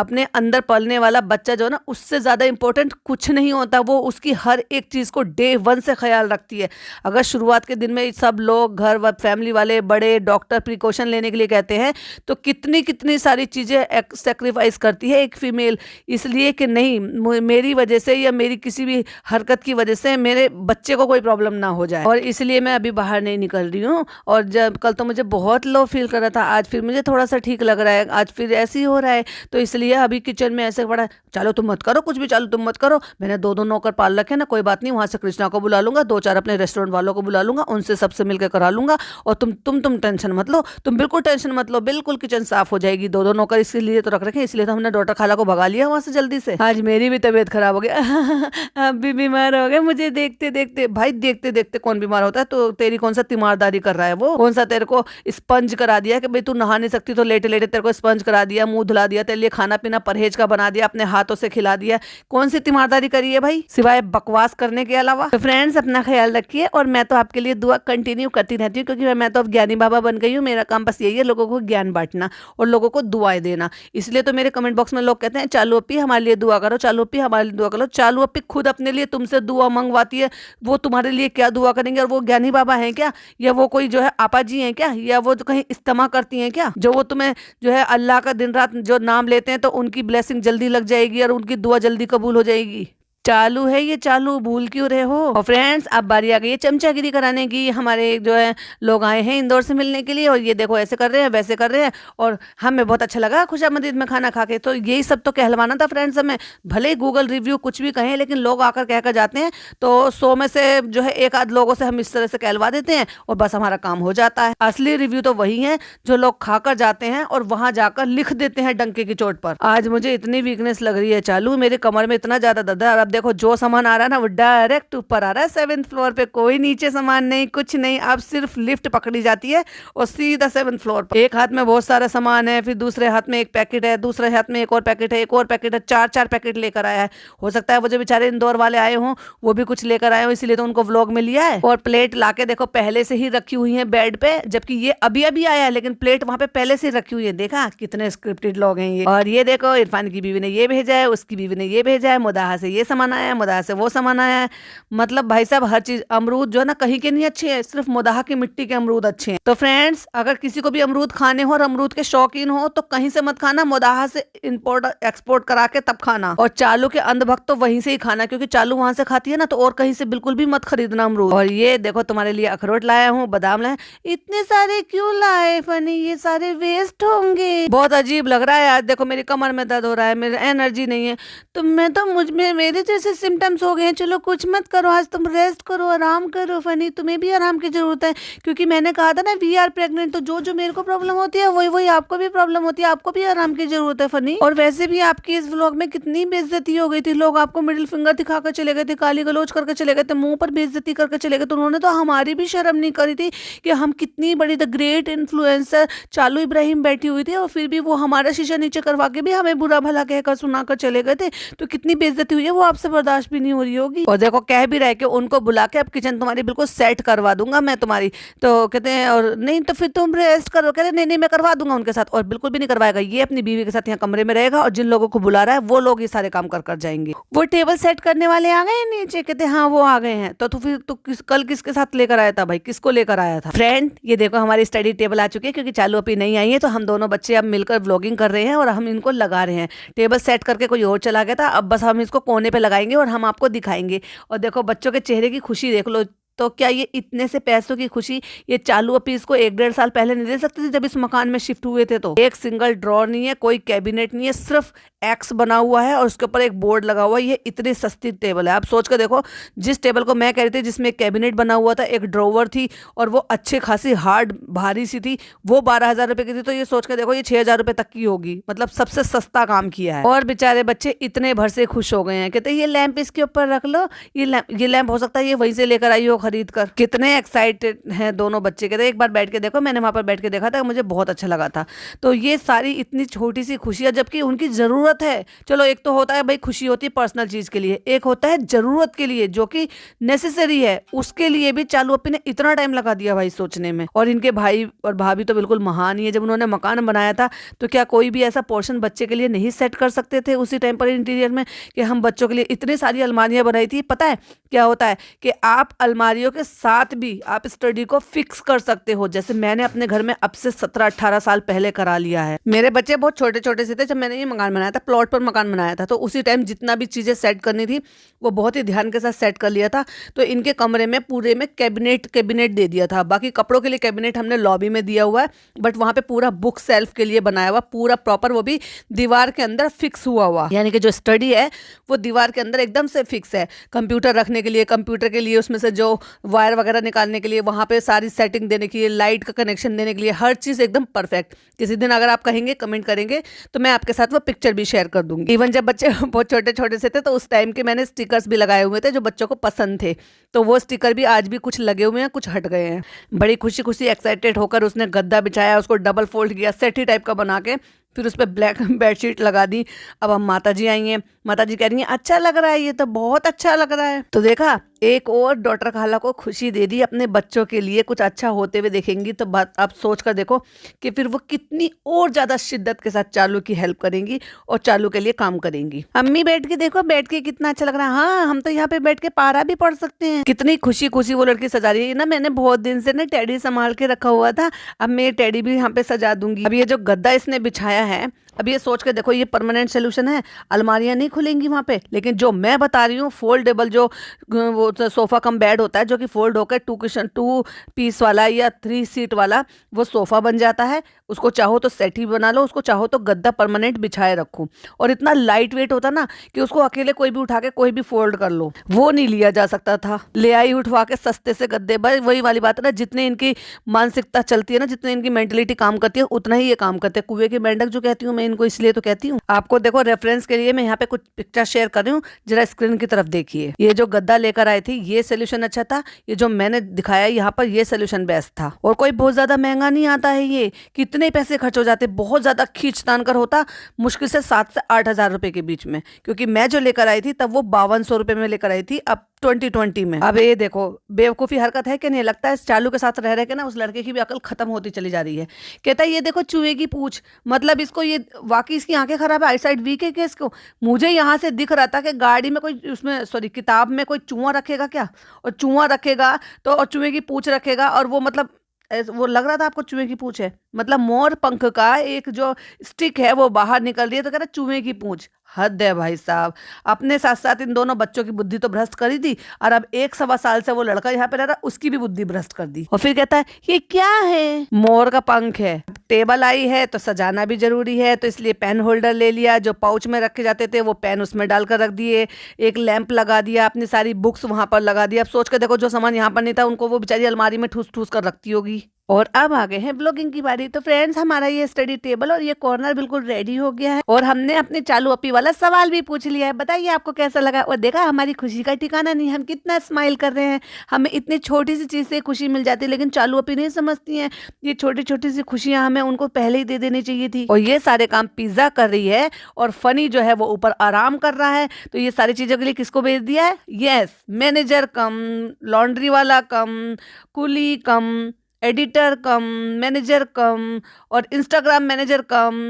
अपने अंदर पलने वाला बच्चा जो है ना, उससे ज़्यादा इम्पोर्टेंट कुछ नहीं होता। वो उसकी हर एक चीज़ को डे वन से ख्याल रखती है। अगर शुरुआत के दिन में सब लोग घर व फैमिली वाले बड़े डॉक्टर प्रिकॉशन लेने के लिए कहते हैं, तो कितनी कितनी सारी चीज़ें सेक्रीफाइस करती है एक फीमेल, इसलिए कि नहीं मेरी वजह से या मेरी किसी भी हरकत की वजह से मेरे बच्चे को कोई प्रॉब्लम ना हो जाए। और इसलिए मैं अभी बाहर नहीं निकल रही हूँ। और जब कल तो मुझे बहुत लो फील कर रहा था, आज फिर मुझे थोड़ा सा ठीक लग रहा है, आज फिर ऐसे ही हो रहा है। तो इसलिए अभी किचन में ऐसे पड़ा, चलो तुम मत करो कुछ भी, चलो तुम मत करो। मैंने 2 नौकर पाल रखे ना, कोई बात नहीं, वहाँ से कृष्णा को बुला लूंगा, 2-4 अपने रेस्टोरेंट वालों को बुला लूंगा, उनसे सबसे मिलकर करा लूंगा। और तुम टेंशन मत लो, तुम बिल्कुल टेंशन मत लो, बिल्कुल किचन साफ हो जाएगी। 2 नौकर इसलिए तो रख रखे, इसलिए तो हमने डॉक्टर खाला को भगा लिया वहां से जल्दी से। आज मेरी भी तबीयत खराब हो गई। आप भी बीमार हो गए मुझे देखते देखते। भाई देखते देखते कौन बीमार होता है? तो तेरी कौन सा तीमारदारी कर रहा है वो? कौन सा तेरे को स्पंज करा दिया कि भाई तू नहा नहीं सकती तो लेटे लेटे तेरे को स्पंज करा दिया, मुंह धुला दिया, तेरे लिए खाना पीना परहेज का बना दिया, अपने हाथों से खिला दिया? कौन सी तीमारदारी करी है भाई, सिवाय बकवास करने के अलावा? तो फ्रेंड्स, अपना ख्याल रखिए, और मैं तो आपके लिए दुआ कंटिन्यू करती रहती हूँ, क्योंकि मैं तो अब ज्ञानी बाबा बन गई हूँ। मेरा काम बस यही है, लोगों को ज्ञान बांटना और लोगों को दुआएं देना। इसलिए तो मेरे कमेंट बॉक्स में लोग कहते हैं चालू अप्पी हमारे लिए दुआ करो, चालू अप्पी हमारे लिए दुआ करो। चालू अप्पी खुद अपने लिए तुमसे दुआ मंगवाती है, वो तुम्हारे लिए क्या दुआ करेंगे? और वो ज्ञानी बाबा हैं क्या, या वो कोई जो है आपा जी हैं क्या, या वो जो कहीं इस्तेमा करती हैं क्या, जो वो तुम्हें जो है अल्लाह का दिन रात जो नाम लेते हैं तो उनकी ब्लेसिंग जल्दी लग जाएगी और उनकी दुआ जल्दी कबूल हो जाएगी? चालू है ये, चालू भूल क्यों रहे हो? और फ्रेंड्स, अब बारी आ गई है चमचागिरी कराने की। हमारे जो है लोग आए हैं इंदौर से मिलने के लिए, और ये देखो ऐसे कर रहे हैं वैसे कर रहे हैं, और हमें बहुत अच्छा लगा खुशामदीद में खाना खा के। तो यही सब तो कहलवाना था फ्रेंड्स हमें। भले ही गूगल रिव्यू कुछ भी कहें, लेकिन लोग आकर कह कर जाते हैं, तो 100 में से जो है 1-8 लोगों से हम इस तरह से कहलवा देते हैं और बस हमारा काम हो जाता है। असली रिव्यू तो वही है जो लोग खाकर जाते हैं और वहां जाकर लिख देते हैं डंके की चोट पर। आज मुझे इतनी वीकनेस लग रही है चालू, मेरे कमर में इतना ज्यादा दर्द है। अब देखो जो सामान आ रहा है ना, वो डायरेक्ट ऊपर आ रहा है 7th फ्लोर पे। कोई नीचे सामान नहीं, कुछ नहीं, अब सिर्फ लिफ्ट पकड़ी जाती है और सीधा 7th फ्लोर पर। एक हाथ में बहुत सारा सामान है, फिर दूसरे हाथ में एक पैकेट है, दूसरे हाथ में एक और पैकेट है, एक और पैकेट है, 4-4 पैकेट लेकर आया है। हो सकता है वो जो बेचारे इंदौर वाले आए हों वो भी कुछ लेकर आए हों, इसलिए तो उनको व्लॉग में लिया है। और प्लेट लाके देखो पहले से ही रखी हुई है बेड पे, जबकि ये अभी अभी आया है, लेकिन प्लेट वहां पे पहले से रखी हुई है। देखा कितने स्क्रिप्टेड लोग हैं ये। और ये देखो इरफान की बीवी ने ये भेजा है, उसकी बीवी ने ये भेजा है, मुदाहा से ये सामान आया है, मुदाहा से वो सामान आया है। मतलब भाई साहब हर चीज, अमरूद जो है ना कहीं के नहीं अच्छे हैं, सिर्फ मुदाहा की मिट्टी के अमरूद अच्छे हैं। तो फ्रेंड्स, अगर किसी को भी अमरूद खाने हो और अमरूद के शौकीन हो तो कहीं से मत खाना, मुदाहा से इंपोर्ट एक्सपोर्ट करा के तब खाना। और चालू के अंधभक्त तो वहीं से ही खाना, क्योंकि चालू वहां से खाती है ना, तो और कहीं से बिल्कुल भी मत खरीदना अमरूद। और ये देखो तुम्हारे लिए अखरोट लाया हूँ, बादाम लाया। इतने सारे क्यों लाए फनी, ये सारे वेस्ट होंगे। बहुत अजीब लग रहा है आज। देखो मेरी कमर में दर्द हो रहा है, मेरी एनर्जी नहीं है, तो मैं तो मुझ में मेरे जैसे सिम्टम्स हो गए हैं। चलो कुछ मत करो, आज तुम रेस्ट करो, आराम करो। फनी तुम्हें भी आराम की जरूरत है, क्योंकि मैंने कहा था ना वी आर प्रेग्नेंट, तो जो जो मेरे को प्रॉब्लम होती है वही वही आपको भी प्रॉब्लम होती है, आपको भी आराम की जरूरत है फनी। और वैसे भी आपकी इस व्लॉग में कितनी बेइज्जती हो गई थी, लोग आपको मिडिल फिंगर दिखाकर चले गए थे, गाली गलौज करके चले गए थे, मुंह पर बेइज्जती करके चले गए। तो उन्होंने तो हमारी भी शर्म नहीं करी थी कि हम कितनी बड़ी द ग्रेट इन्फ्लुएंसर चालू इब्राहिम बैठी हुई थी, और फिर भी वो हमारा शीशा नीचे करवा के भी हमें बुरा भला कहकर सुनाकर चले गए थे। तो कितनी बेइज्जती हुई है, वो आपसे बर्दाश्त भी नहीं हो रही होगी। और देखो कह भी रहे कि उनको बुला के अब किचन तुम्हारी बिल्कुल सेट करवा दूंगा मैं तुम्हारी। तो कहते हैं और नहीं तो फिर तुम रेस्ट करो, कह रहे नहीं नहीं मैं करवा दूंगा उनके साथ। और बिल्कुल भी नहीं करवाएगा, ये अपनी बीवी के साथ यहाँ कमरे में रहेगा, और जिन लोगों को बुला रहा है वो लोग ये सारे काम कर कर जाएंगे। वो टेबल सेट करने वाले आ गए नीचे, कहते हाँ वो आ गए हैं। तो फिर तो कल किसके साथ लेकर आया था भाई, किसको लेकर आया था? फ्रेंड ये देखो हमारी स्टडी टेबल आ चुकी है, क्योंकि चालू अभी नहीं आई है, तो हम दोनों बच्चे अब मिलकर व्लॉगिंग कर रहे हैं और हम इनको लगा रहे हैं। टेबल सेट करके कोई और चला गया था, अब बस हम इसको कोने पे लगाएंगे और हम आपको दिखाएंगे। और देखो बच्चों के चेहरे की खुशी देख लो। तो क्या ये इतने से पैसों की खुशी ये चालू अपी इसको 1-1.5 साल पहले नहीं दे सकती थी जब इस मकान में शिफ्ट हुए थे? तो एक सिंगल ड्रॉर नहीं है, कोई कैबिनेट नहीं है, सिर्फ एक्स बना हुआ है और उसके ऊपर एक बोर्ड लगा हुआ है। ये इतनी सस्ती टेबल है। आप सोच कर देखो, जिस टेबल को मैं कह रही थी जिसमें एक कैबिनेट बना हुआ था, एक ड्रॉवर थी और वो अच्छे खासी हार्ड भारी सी थी, वो 12,000 रुपए की थी। तो ये सोच कर देखो ये 6,000 रुपए तक की होगी। मतलब सबसे सस्ता काम किया है। और बेचारे बच्चे इतने भर से खुश हो गए हैं, कहते ये लैंप इसके ऊपर रख लो, ये लैंप हो सकता है ये वहीं से लेकर आई हो खरीद कर। कितने एक्साइटेड हैं दोनों बच्चे। कहते एक बार बैठ के देखो, मैंने वहां पर बैठ के देखा था, मुझे बहुत अच्छा लगा था। तो ये सारी इतनी छोटी सी खुशियां, जबकि उनकी जरूरत ज़रूरत है, चलो एक तो होता है भाई खुशी होती है पर्सनल चीज़ के लिए, एक होता है ज़रूरत के लिए जो कि नेसेसरी है, उसके लिए भी चालू अपी ने इतना टाइम लगा दिया भाई सोचने में। और इनके भाई और भाभी तो बिल्कुल महान ही है, जब उन्होंने मकान बनाया था तो क्या कोई भी ऐसा पोर्शन बच्चे के लिए नहीं सेट कर सकते थे उसी टाइम पर इंटीरियर में, कि हम बच्चों के लिए इतनी सारी अलमारियां बनाई थी। पता है क्या होता है कि आप अलमारियों के साथ भी आप स्टडी को फिक्स कर सकते हो, जैसे मैंने अपने घर में अब से 17-18 साल पहले करा लिया है। मेरे बच्चे बहुत छोटे छोटे से थे जब मैंने ये मकान बनाया था, प्लॉट पर मकान बनाया था, तो उसी टाइम जितना भी चीज़ें सेट करनी थी वो बहुत ही ध्यान के साथ सेट कर लिया था। तो इनके कमरे में पूरे में कैबिनेट दे दिया था, बाकी कपड़ों के लिए कैबिनेट हमने लॉबी में दिया हुआ है, बट वहाँ पे पूरा बुक सेल्फ के लिए बनाया हुआ पूरा प्रॉपर, वो भी दीवार के अंदर फिक्स हुआ, यानी कि जो स्टडी है वो दीवार के अंदर एकदम से फिक्स है। कंप्यूटर रखने के लिए, कंप्यूटर के लिए उसमें से जो वायर वगैरह निकालने के लिए, वहाँ पे सारी सेटिंग देने के लिए, लाइट का कनेक्शन देने के लिए, हर चीज़ एकदम परफेक्ट। किसी दिन अगर आप कहेंगे, कमेंट करेंगे तो मैं आपके साथ वो पिक्चर भी शेयर कर दूंगी। इवन जब बच्चे बहुत छोटे छोटे से थे तो उस टाइम के मैंने स्टिकर्स भी लगाए हुए थे जो बच्चों को पसंद थे, तो वो स्टिकर भी आज भी कुछ लगे हुए हैं, कुछ हट गए हैं। बड़ी खुशी खुशी एक्साइटेड होकर उसने गद्दा बिछाया, उसको डबल फोल्ड किया, सेटी टाइप का बना के, फिर उस पर ब्लैक बेडशीट लगा दी। अब हम माता जी आई हैं, माता जी कह रही हैं अच्छा लग रहा है, ये तो बहुत अच्छा लग रहा है। तो देखा, एक और डॉटर खाला को खुशी दे दी, अपने बच्चों के लिए कुछ अच्छा होते हुए देखेंगी तो बात आप सोच कर देखो कि फिर वो कितनी और ज्यादा शिद्दत के साथ चालू की हेल्प करेंगी और चालू के लिए काम करेंगी। अम्मी बैठ के देखो, बैठ के कितना अच्छा लग रहा है, हाँ हम तो यहाँ पे बैठ के पारा भी पढ़ सकते हैं। कितनी खुशी खुशी वो लड़की सजा रही है ना। मैंने बहुत दिन से ना टेडी संभाल के रखा हुआ था, अब मैं ये टेडी भी यहाँ पे सजा दूंगी। अब ये जो गद्दा इसने बिछाया है, अब ये सोच के देखो ये परमानेंट सोल्यूशन है, अलमारियां नहीं खुलेंगी वहां पे, लेकिन जो मैं बता रही हूँ फोल्डेबल जो वो सोफा कम बेड होता है जो कि फोल्ड होकर 2 पीस वाला या 3 सीट वाला वो सोफा बन जाता है। उसको चाहो तो सेटी बना लो, उसको चाहो तो गद्दा परमानेंट बिछाए रखो, और इतना लाइट वेट होता ना कि उसको अकेले कोई भी उठा के कोई भी फोल्ड कर लो, वो नहीं लिया जा सकता था। ले आई उठवा के सस्ते से गद्दे, बस वही वाली बात है ना, जितनी इनकी मानसिकता चलती है ना, जितनी इनकी मेंटलिटी काम करती है उतना ही ये काम करते हैं। कुएं के मेंढक जो कहती हूँ मैं इनको इसलिए तो कहती हूँ। आपको देखो रेफरेंस के लिए मैं यहाँ पे कुछ पिक्चर शेयर कर रही हूँ, जरा स्क्रीन की तरफ देखिए। ये जो गद्दा लेकर आई थी ये सोल्यूशन अच्छा था, ये जो मैंने दिखाया यहाँ पर ये सोल्यूशन बेस्ट था, और कोई बहुत ज्यादा महंगा नहीं आता है। ये कितने पैसे खर्च हो जाते, बहुत ज्यादा खींचतान कर होता, मुश्किल से 7 से 8 हजार रुपए के बीच में, क्योंकि मैं जो लेकर आई थी तब वो 5200 रुपए में लेकर आई थी, अब 2020 में। अब ये देखो बेवकूफी हरकत है कि नहीं, लगता है चालू के साथ रह रहे के ना उस लड़के की भी अकल खत्म होती चली जा रही है। कहता है ये देखो चूहे की पूंछ, मतलब इसको ये वाकई इसकी आंखें खराब है, आईसाइट वीक है क्या इसको। मुझे यहाँ से दिख रहा था कि गाड़ी में कोई उसमें किताब में कोई चूहा रखेगा क्या, और चूहा रखेगा तो और चूहे की पूंछ रखेगा, और वो मतलब वो लग रहा था आपको चूहे की पूंछ है, मतलब मोर पंख का एक जो स्टिक है वो बाहर निकल रही है, तो कह रहा चूहे की पूंछ। हद है भाई साहब। अपने साथ साथ इन दोनों बच्चों की बुद्धि तो भ्रष्ट करी दी, और अब 1-1.25 साल से वो लड़का यहाँ पे रह रहा उसकी भी बुद्धि भ्रष्ट कर दी। और फिर कहता है ये क्या है, मोर का पंख है। टेबल आई है तो सजाना भी जरूरी है, तो इसलिए पेन होल्डर ले लिया, जो पाउच में रखे जाते थे वो पेन उसमें डालकर रख दिए, एक लैंप लगा दिया, अपनी सारी बुक्स वहां पर लगा दिया। अब सोच के देखो जो सामान यहाँ पर नहीं था उनको वो बेचारी अलमारी में ठूस ठूस कर रखती होगी। और अब आ गए हैं ब्लॉगिंग की बारी। तो फ्रेंड्स हमारा ये स्टडी टेबल और ये कॉर्नर बिल्कुल रेडी हो गया है, और हमने अपने चालू अपी वाला सवाल भी पूछ लिया है। बताइए आपको कैसा लगा। और देखा हमारी खुशी का ठिकाना नहीं, हम कितना स्माइल कर रहे हैं, हमें इतनी छोटी सी चीज से खुशी मिल जाती है, लेकिन चालू अपी नहीं समझती हैं ये छोटी छोटी सी खुशियां हमें उनको पहले ही दे देनी चाहिए थी। और ये सारे काम पिज्जा कर रही है, और फनी जो है वो ऊपर आराम कर रहा है। तो ये सारी चीजों के लिए किसको भेज दिया है, यस मैनेजर कम, लॉन्ड्री वाला कम, कुली कम, एडिटर कम, मैनेजर कम, और इंस्टाग्राम मैनेजर कम,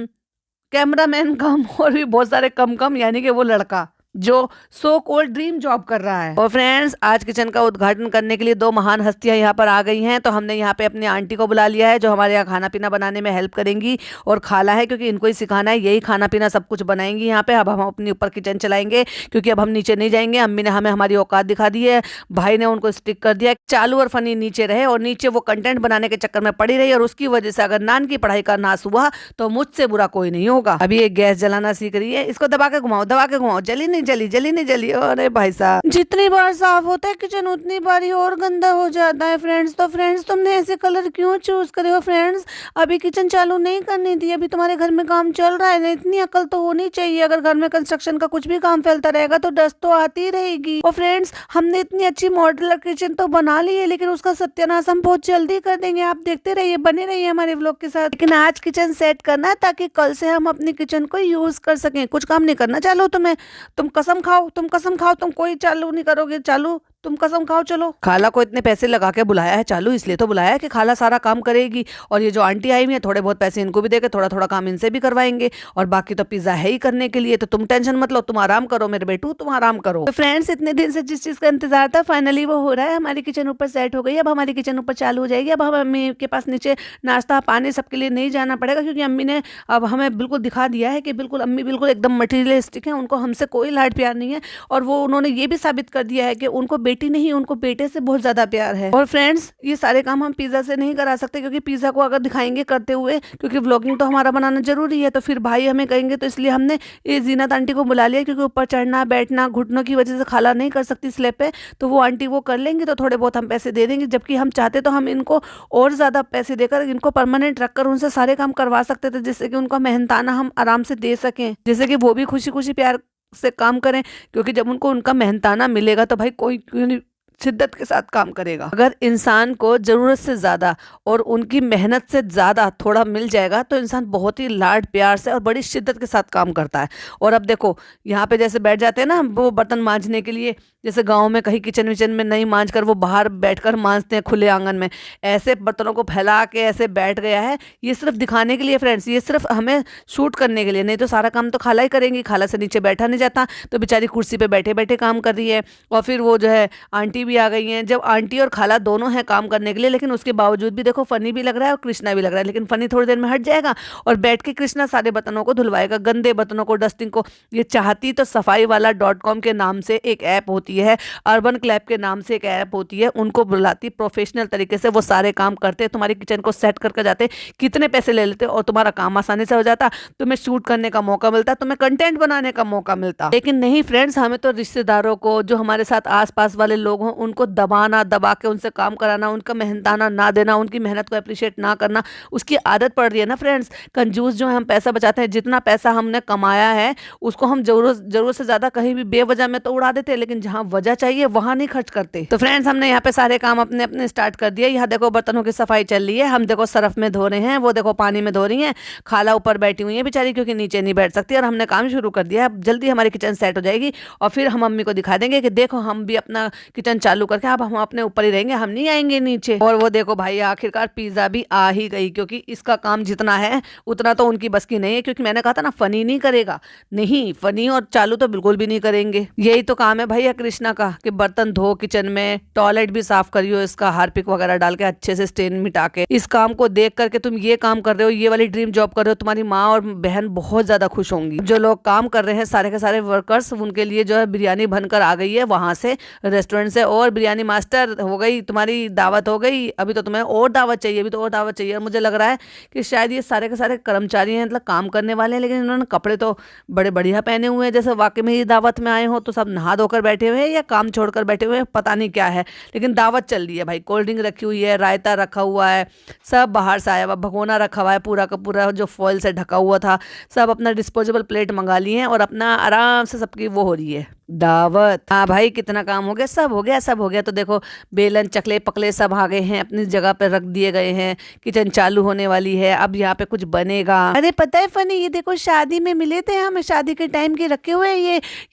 कैमरामैन कम, और भी बहुत सारे कम कम, यानी कि वो लड़का जो सो कॉल्ड ड्रीम जॉब कर रहा है। और फ्रेंड्स आज किचन का उद्घाटन करने के लिए 2 महान हस्तियां यहाँ पर आ गई हैं, तो हमने यहाँ पे अपनी आंटी को बुला लिया है जो हमारे यहाँ खाना पीना बनाने में हेल्प करेंगी, और खाला है क्योंकि इनको ही सिखाना है, यही खाना पीना सब कुछ बनाएंगी यहाँ पे। अब हम अपनी ऊपर किचन चलाएंगे क्योंकि अब हम नीचे नहीं जाएंगे। अम्मी ने हमें हमारी औकात दिखा दी है, भाई ने उनको स्टिक कर दिया चालू और फनी नीचे रहे, और नीचे वो कंटेंट बनाने के चक्कर में पड़ी रही, और उसकी वजह से अगर नान की पढ़ाई का नाश हुआ तो मुझसे बुरा कोई नहीं होगा। अभी ये गैस जलाना सीख रही है, इसको दबा के घुमाओ, दबा के घुमाओ, जली नहीं नहीं जली। अरे भाई साहब, जितनी बार साफ होता है किचन उतनी बार ही और गंदा हो जाता है फ्रेंड्स। तो फ्रेंड्स तुमने ऐसे कलर क्यों चूज करे हो फ्रेंड्स? अभी किचन चालू नहीं करनी थी, अभी तुम्हारे घर में काम चल रहा है ना, इतनी अकल तो होनी चाहिए। अगर घर में कंस्ट्रक्शन का कुछ भी काम फैलता रहेगा तो डस्ट तो आती रहेगी। और फ्रेंड्स हमने इतनी अच्छी मॉड्यूलर किचन तो बना ली है, लेकिन उसका सत्यानाश हम बहुत जल्दी कर देंगे। आप देखते रहिए, बने रहिए हमारे व्लॉग के साथ। लेकिन आज किचन सेट करना है ताकि कल से हम अपनी किचन को यूज कर सकें। कुछ काम नहीं करना चालू तुम्हें, तुम कसम खाओ, तुम कोई चालू नहीं करोगे चालू, तुम कसम खाओ। चलो, खाला को इतने पैसे लगा के बुलाया है चालू, इसलिए तो बुलाया है कि खाला सारा काम करेगी। और ये जो आंटी आई हुई है, थोड़े बहुत पैसे इनको भी देके थोड़ा थोड़ा काम इनसे भी करवाएंगे। और बाकी तो पिज्जा है ही करने के लिए, तो तुम टेंशन मत लो, तुम आराम करो मेरे बेटू, तुम आराम करो। तो फ्रेंड्स इतने दिन से जिस चीज का इंतजार था फाइनली वो हो रहा है। हमारी किचन ऊपर सेट हो गई। अब हमारी किचन ऊपर चालू हो जाएगी। अब हम अम्मी के पास नीचे नाश्ता पानी सबके लिए नहीं जाना पड़ेगा, क्योंकि अम्मी ने अब हमें बिल्कुल दिखा दिया है कि बिल्कुल अम्मी बिल्कुल एकदम मटीरियलिस्टिक है, उनको हमसे कोई लाड प्यार नहीं है। और वो उन्होंने ये भी साबित कर दिया है कि उनको बेटी नहीं, उनको बेटे से बहुत ज्यादा प्यार है। और फ्रेंड्स ये सारे काम हम पिज्जा से नहीं करा सकते, क्योंकि पिज्जा को अगर दिखाएंगे करते हुए, क्योंकि व्लॉगिंग तो हमारा बनाना जरूरी है, तो फिर भाई हमें कहेंगे। तो इसलिए हमने ये जीनत आंटी को बुला लिया, क्योंकि ऊपर चढ़ना बैठना घुटनों की वजह से खाला नहीं कर सकती स्लैब पे, तो वो आंटी वो कर लेंगी। तो थोड़े बहुत हम पैसे दे देंगे, जबकि हम चाहते तो हम इनको और ज्यादा पैसे देकर इनको परमानेंट रखकर उनसे सारे काम करवा सकते थे, जिससे कि उनका मेहनताना हम आराम से दे सकें, जिससे कि वो भी खुशी खुशी प्यार से काम करें। क्योंकि जब उनको उनका मेहनताना मिलेगा तो भाई कोई क्यों नहीं शिद्दत के साथ काम करेगा। अगर इंसान को जरूरत से ज्यादा और उनकी मेहनत से ज्यादा थोड़ा मिल जाएगा तो इंसान बहुत ही लाड प्यार से और बड़ी शिद्दत के साथ काम करता है। और अब देखो यहाँ पे जैसे बैठ जाते हैं ना वो बर्तन मांजने के लिए, जैसे गांव में कहीं किचन विचन में नहीं मांज कर वो बाहर बैठकर मांजते हैं खुले आंगन में, ऐसे बर्तनों को फैला के ऐसे बैठ गया है। ये सिर्फ दिखाने के लिए फ्रेंड्स, ये सिर्फ हमें शूट करने के लिए, नहीं तो सारा काम तो खाला ही करेंगी। खाला से नीचे बैठा नहीं जाता, तो बेचारी कुर्सी पे बैठे बैठे काम कर रही है। और फिर वो जो है आंटी भी आ गई हैं। जब आंटी और खाला दोनों हैं काम करने के लिए, लेकिन उसके बावजूद भी देखो फनी भी लग रहा है और कृष्णा भी लग रहा है। लेकिन फनी थोड़ी देर में हट जाएगा और बैठ के कृष्णा सारे बर्तनों को धुलवाएगा, गंदे बर्तनों को, डस्टिंग को। ये चाहती तो सफाई वाला .com के नाम से एक ऐप होती है, अर्बन क्लैब के नाम से एक ऐप होती है, उनको बुलाती प्रोफेशनल तरीके से, वो सारे काम करते, तुम्हारी किचन को सेट करके जाते, कितने पैसे ले लेते और तुम्हारा काम आसानी से हो जाता, तुम्हें शूट करने का मौका मिलता, तुम्हें कंटेंट बनाने का मौका मिलता। लेकिन नहीं फ्रेंड्स, हमें तो रिश्तेदारों को, जो हमारे साथ आसपास वाले लोग हों, उनको दबाना, दबा के उनसे काम कराना, उनका मेहनताना ना देना, उनकी मेहनत को अप्रिशिएट ना करना, उसकी आदत पड़ रही है ना फ्रेंड्स। कंजूस जो है, हम पैसा बचाते हैं, जितना पैसा हमने कमाया है उसको हम जरूरत से ज्यादा कहीं भी बेवजह में तो उड़ा देते हैं, लेकिन जहां वजह चाहिए वहां नहीं खर्च करते। तो फ्रेंड्स हमने यहाँ पे सारे काम अपने अपने स्टार्ट कर दिए। यहाँ देखो बर्तनों की सफाई चल रही है, हम देखो सरफ में धो रहे हैं, वो देखो पानी में धो रही हैं। खाला ऊपर बैठी हुई है बेचारी, क्योंकि नीचे नहीं बैठ सकती, और हमने काम शुरू कर दिया है। अब जल्दी हमारी किचन सेट हो जाएगी और फिर हम मम्मी को दिखा देंगे कि देखो हम भी अपना किचन चालू करके अब हम अपने ऊपर ही रहेंगे, हम नहीं आएंगे नीचे। और वो देखो भाई आखिरकार पिज्जा भी आ ही गई, क्योंकि इसका काम जितना है उतना तो उनकी बस की नहीं है। क्योंकि मैंने कहा था ना फनी नहीं करेगा, नहीं फनी और चालू तो बिल्कुल भी नहीं करेंगे। यही तो काम है भैया कृष्णा का, कि बर्तन धो, किचन में टॉयलेट भी साफ करियो, इसका हार्पिक वगैरह डाल के अच्छे से स्टेन मिटा के। इस काम को देख करके तुम ये काम कर रहे हो, ये वाली ड्रीम जॉब कर रहे हो, तुम्हारी माँ और बहन बहुत ज्यादा खुश होंगी। जो लोग काम कर रहे हैं सारे के सारे वर्कर्स, उनके लिए जो है बिरयानी बनकर आ गई है वहां से, रेस्टोरेंट से। और बिरयानी मास्टर हो गई, तुम्हारी दावत हो गई, अभी तो तुम्हें और दावत चाहिए, अभी तो और दावत चाहिए। और मुझे लग रहा है कि शायद ये सारे के सारे कर्मचारी हैं, मतलब काम करने वाले हैं, लेकिन इन्होंने कपड़े तो बड़े बढ़िया पहने हुए हैं, जैसे वाकई में ही दावत में आए हो। तो सब नहा धोकर बैठे हुए हैं या काम छोड़कर बैठे हुए हैं, पता नहीं क्या है, लेकिन दावत चल रही है भाई। कोल्ड ड्रिंक रखी हुई है, रायता रखा हुआ है, सब बाहर से आया हुआ, भगोना रखा हुआ है पूरा का पूरा जो फॉइल से ढका हुआ था। सब अपना डिस्पोजेबल प्लेट मंगा लिए हैं और अपना आराम से सबकी वो हो रही है दावत। हाँ भाई कितना काम हो गया, सब हो गया, सब हो गया। तो देखो बेलन चकले पकले सब आ गए हैं, अपनी जगह पर रख दिए गए हैं, किचन चालू होने वाली है। अब यहाँ पे कुछ बनेगा। अरे पता है फनी, ये देखो शादी में मिले थे हमें, शादी के टाइम के रखे हुए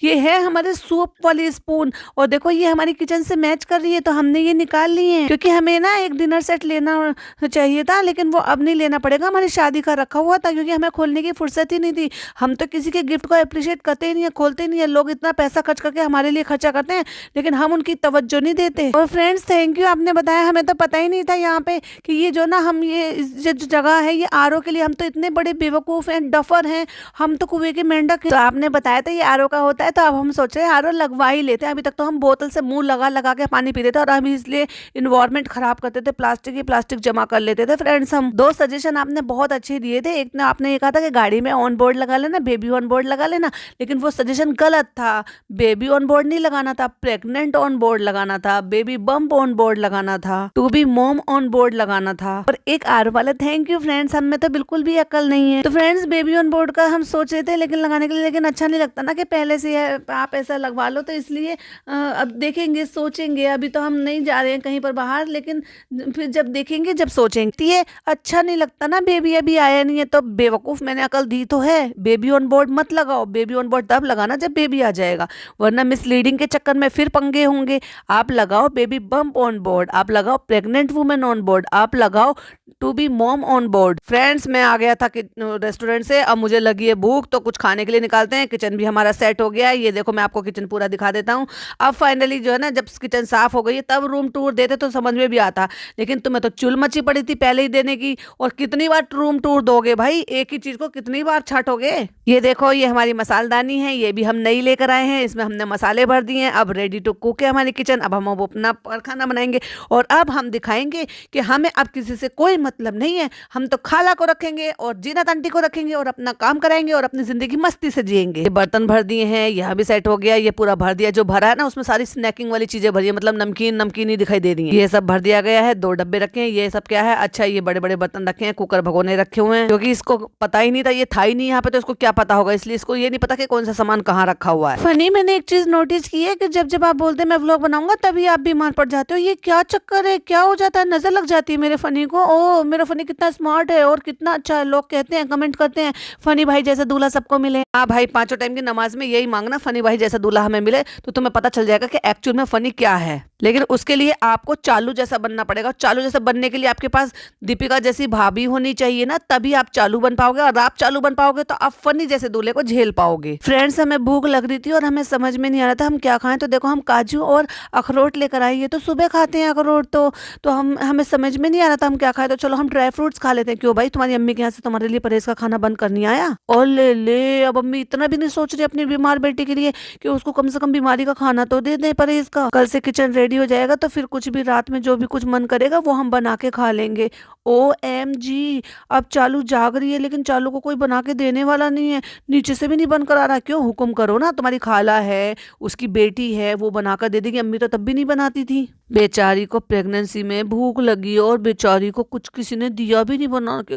ये है हमारे सूप वाली स्पून, और देखो ये हमारी किचन से मैच कर रही है, तो हमने ये निकाल लिए हैं। क्योंकि हमें ना एक डिनर सेट लेना चाहिए था, लेकिन वो अब नहीं लेना पड़ेगा, हमारी शादी का रखा हुआ था, क्योंकि हमें खोलने की फुर्सत ही नहीं थी। हम तो किसी के गिफ्ट को अप्रिशिएट करते ही नहीं है, खोलते ही नहीं है। लोग इतना पैसा खर्च करके हमारे लिए खर्चा करते हैं, लेकिन हम उनकी तवज्जो नहीं देते। और फ्रेंड्स थैंक यू, आपने बताया, हमें तो पता ही नहीं था यहाँ पे कि ये जो ना हम ये जो जगह है ये आरओ के लिए, हम तो इतने बड़े बेवकूफ़ हैं, डफर हैं, हम तो कुएं के मेंढक। तो आपने बताया था ये आरओ का होता है, तो अब हम सोच रहे हैं आरओ लगवा ही लेते हैं। अभी तक तो हम बोतल से मुंह लगा लगा के पानी पीते थे और हम इसलिए इन्वायरमेंट खराब करते थे, प्लास्टिक जमा कर लेते थे। फ्रेंड्स हम दो सजेशन आपने बहुत अच्छे दिए थे। एक ना आपने ये कहा था कि गाड़ी में ऑन बोर्ड लगा लेना, बेबी ऑन बोर्ड लगा लेना, लेकिन वो सजेशन गलत था। बेबी ऑन बोर्ड नहीं लगाना था, प्रेग्नेंट ऑन बोर्ड लगाना था, बेबी बम्प ऑन बोर्ड लगाना था, to be mom on board लगाना था। और एक आर वाला थैंक यू फ्रेंड्स, हम में तो बिल्कुल भी अकल नहीं है। तो फ्रेंड्स बेबी ऑन बोर्ड का हम सोच रहे थे लेकिन लगाने के लिए, लेकिन अच्छा नहीं लगता ना कि पहले से आप ऐसा लगवा लो, तो इसलिए अब देखेंगे, सोचेंगे। अभी तो हम नहीं जा रहे हैं कहीं पर बाहर, लेकिन फिर जब देखेंगे, जब सोचेंगे। ये अच्छा नहीं लगता ना, बेबी अभी आया नहीं है तो बेवकूफ, मैंने अकल दी तो है, बेबी ऑन बोर्ड मत लगाओ। बेबी ऑन बोर्ड तब लगाना जब बेबी आ जाएगा, वरना मिसलीडिंग के चक्कर में फिर पंगे होंगे। आप लगाओ बेबी बम्प ऑन बोर्ड, आप लगाओ प्रेग्नेंट वुमेन ऑन बोर्ड, आप लगाओ to be mom on board. Friends मैं आ गया था रेस्टोरेंट से, अब मुझे लगी है भूख, तो कुछ खाने के लिए निकालते हैं। किचन भी हमारा सेट हो गया है, ये देखो मैं आपको किचन पूरा दिखा देता हूँ। अब फाइनली जो है ना, जब किचन साफ हो गई है तब रूम टूर देते तो समझ में भी आता, लेकिन तुम्हें तो चुल मची पड़ी थी पहले ही देने की। और कितनी बार रूम टूर दोगे भाई, एक ही चीज को कितनी बार छाटोगे। ये देखो ये हमारी मसालदानी है, ये भी हम नई लेकर आए हैं, इसमें हमने मसाले भर दिए हैं। अब रेडी टू कुक है हमारी किचन, अब हम अपना खाना बनाएंगे और अब हम दिखाएंगे कि हमें अब किसी से कोई मतलब नहीं है। हम तो खाला को रखेंगे और जीनत आंटी को रखेंगे और अपना काम कराएंगे और अपनी जिंदगी मस्ती से जिएंगे। ये बर्तन भर दिए हैं, यहाँ भी सेट हो गया, ये पूरा भर दिया। जो भरा है ना उसमें सारी स्नैकिंग वाली चीजें भरी है, मतलब नमकीन ही दिखाई दे रही है। ये सब भर दिया गया है, 2 डब्बे रखे हैं। ये सब क्या है, अच्छा ये बड़े बड़े बर्तन रखे हैं, कुकर भगोने रखे हुए हैं, क्योंकि इसको पता ही नहीं था, ये था ही नहीं यहाँ पे, तो इसको क्या पता होगा, इसलिए इसको ये नहीं पता कि कौन सा सामान कहाँ रखा हुआ है। फनी मैंने एक चीज नोटिस की है कि जब जब आप बोलते हैं मैं व्लॉग बनाऊंगा तभी आप बीमार पड़ जाते हो। ये क्या चक्कर है, क्या हो जाता है, नजर लग जाती है मेरे फनी को। ओ मेरा फनी कितना स्मार्ट है और कितना अच्छा है। लोग कहते हैं, कमेंट करते हैं फनी भाई जैसा दूल्हा सबको मिले। हाँ भाई, 5 टाइम की नमाज में यही मांगना, फनी भाई जैसा दूल्हा हमें मिले, तो तुम्हें पता चल जाएगा कि एक्चुअल में फनी क्या है। लेकिन उसके लिए आपको चालू जैसा बनना पड़ेगा। चालू जैसा बनने के लिए आपके पास दीपिका जैसी भाभी होनी चाहिए ना, तभी आप चालू बन पाओगे। और आप चालू बन पाओगे तो आप फनी जैसे दूल्हे को झेल पाओगे। फ्रेंड्स हमें भूख लग रही थी और हमें समझ में नहीं आ रहा था हम क्या खाएं, तो देखो हम काजू और अखरोट लेकर आए। ये तो सुबह खाते हैं अखरोट, तो हमें समझ में नहीं आ रहा था हम क्या खाएं, तो चलो हम ड्राई फ्रूट्स खा लेते हैं। क्यों भाई, तुम्हारी अम्मी के यहाँ से तुम्हारे लिए परहेज का खाना बंद कर नहीं आया? और ले अब अम्मी इतना भी नहीं सोच रही अपनी बीमार बेटी के लिए कि उसको कम से कम बीमारी का खाना तो दे दें परहेज का। कल से किचन रेडी हो जाएगा तो फिर कुछ भी रात में जो भी कुछ मन करेगा वो हम बना के खा लेंगे। OMG, अब चालू जाग रही है लेकिन चालू को कोई बना के देने वाला नहीं है, नीचे से भी नहीं बनकर आ रहा। क्यों, हुक्म करो ना, तुम्हारी खाला है, उसकी बेटी है, वो बनाकर दे देगी। अम्मी तो तब भी नहीं बनाती थी। बेचारी को प्रेगनेंसी में भूख लगी और बेचारी को कुछ किसी ने दिया भी नहीं बना के।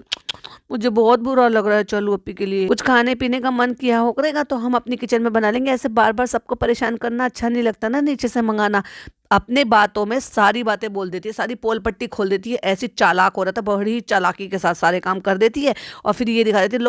मुझे बहुत बुरा लग रहा है। चलो अपी के लिए कुछ खाने पीने का मन किया हो करेगा तो हम अपनी किचन में बना लेंगे। ऐसे बार बार सबको परेशान करना अच्छा नहीं लगता ना, नीचे से मंगाना। अपने बातों में सारी बातें बोल देती है, सारी पोल पट्टी खोल देती है। ऐसी चालाक हो रहा था, बड़ी चालाकी के साथ सारे काम कर देती है और फिर ये दिखा देती है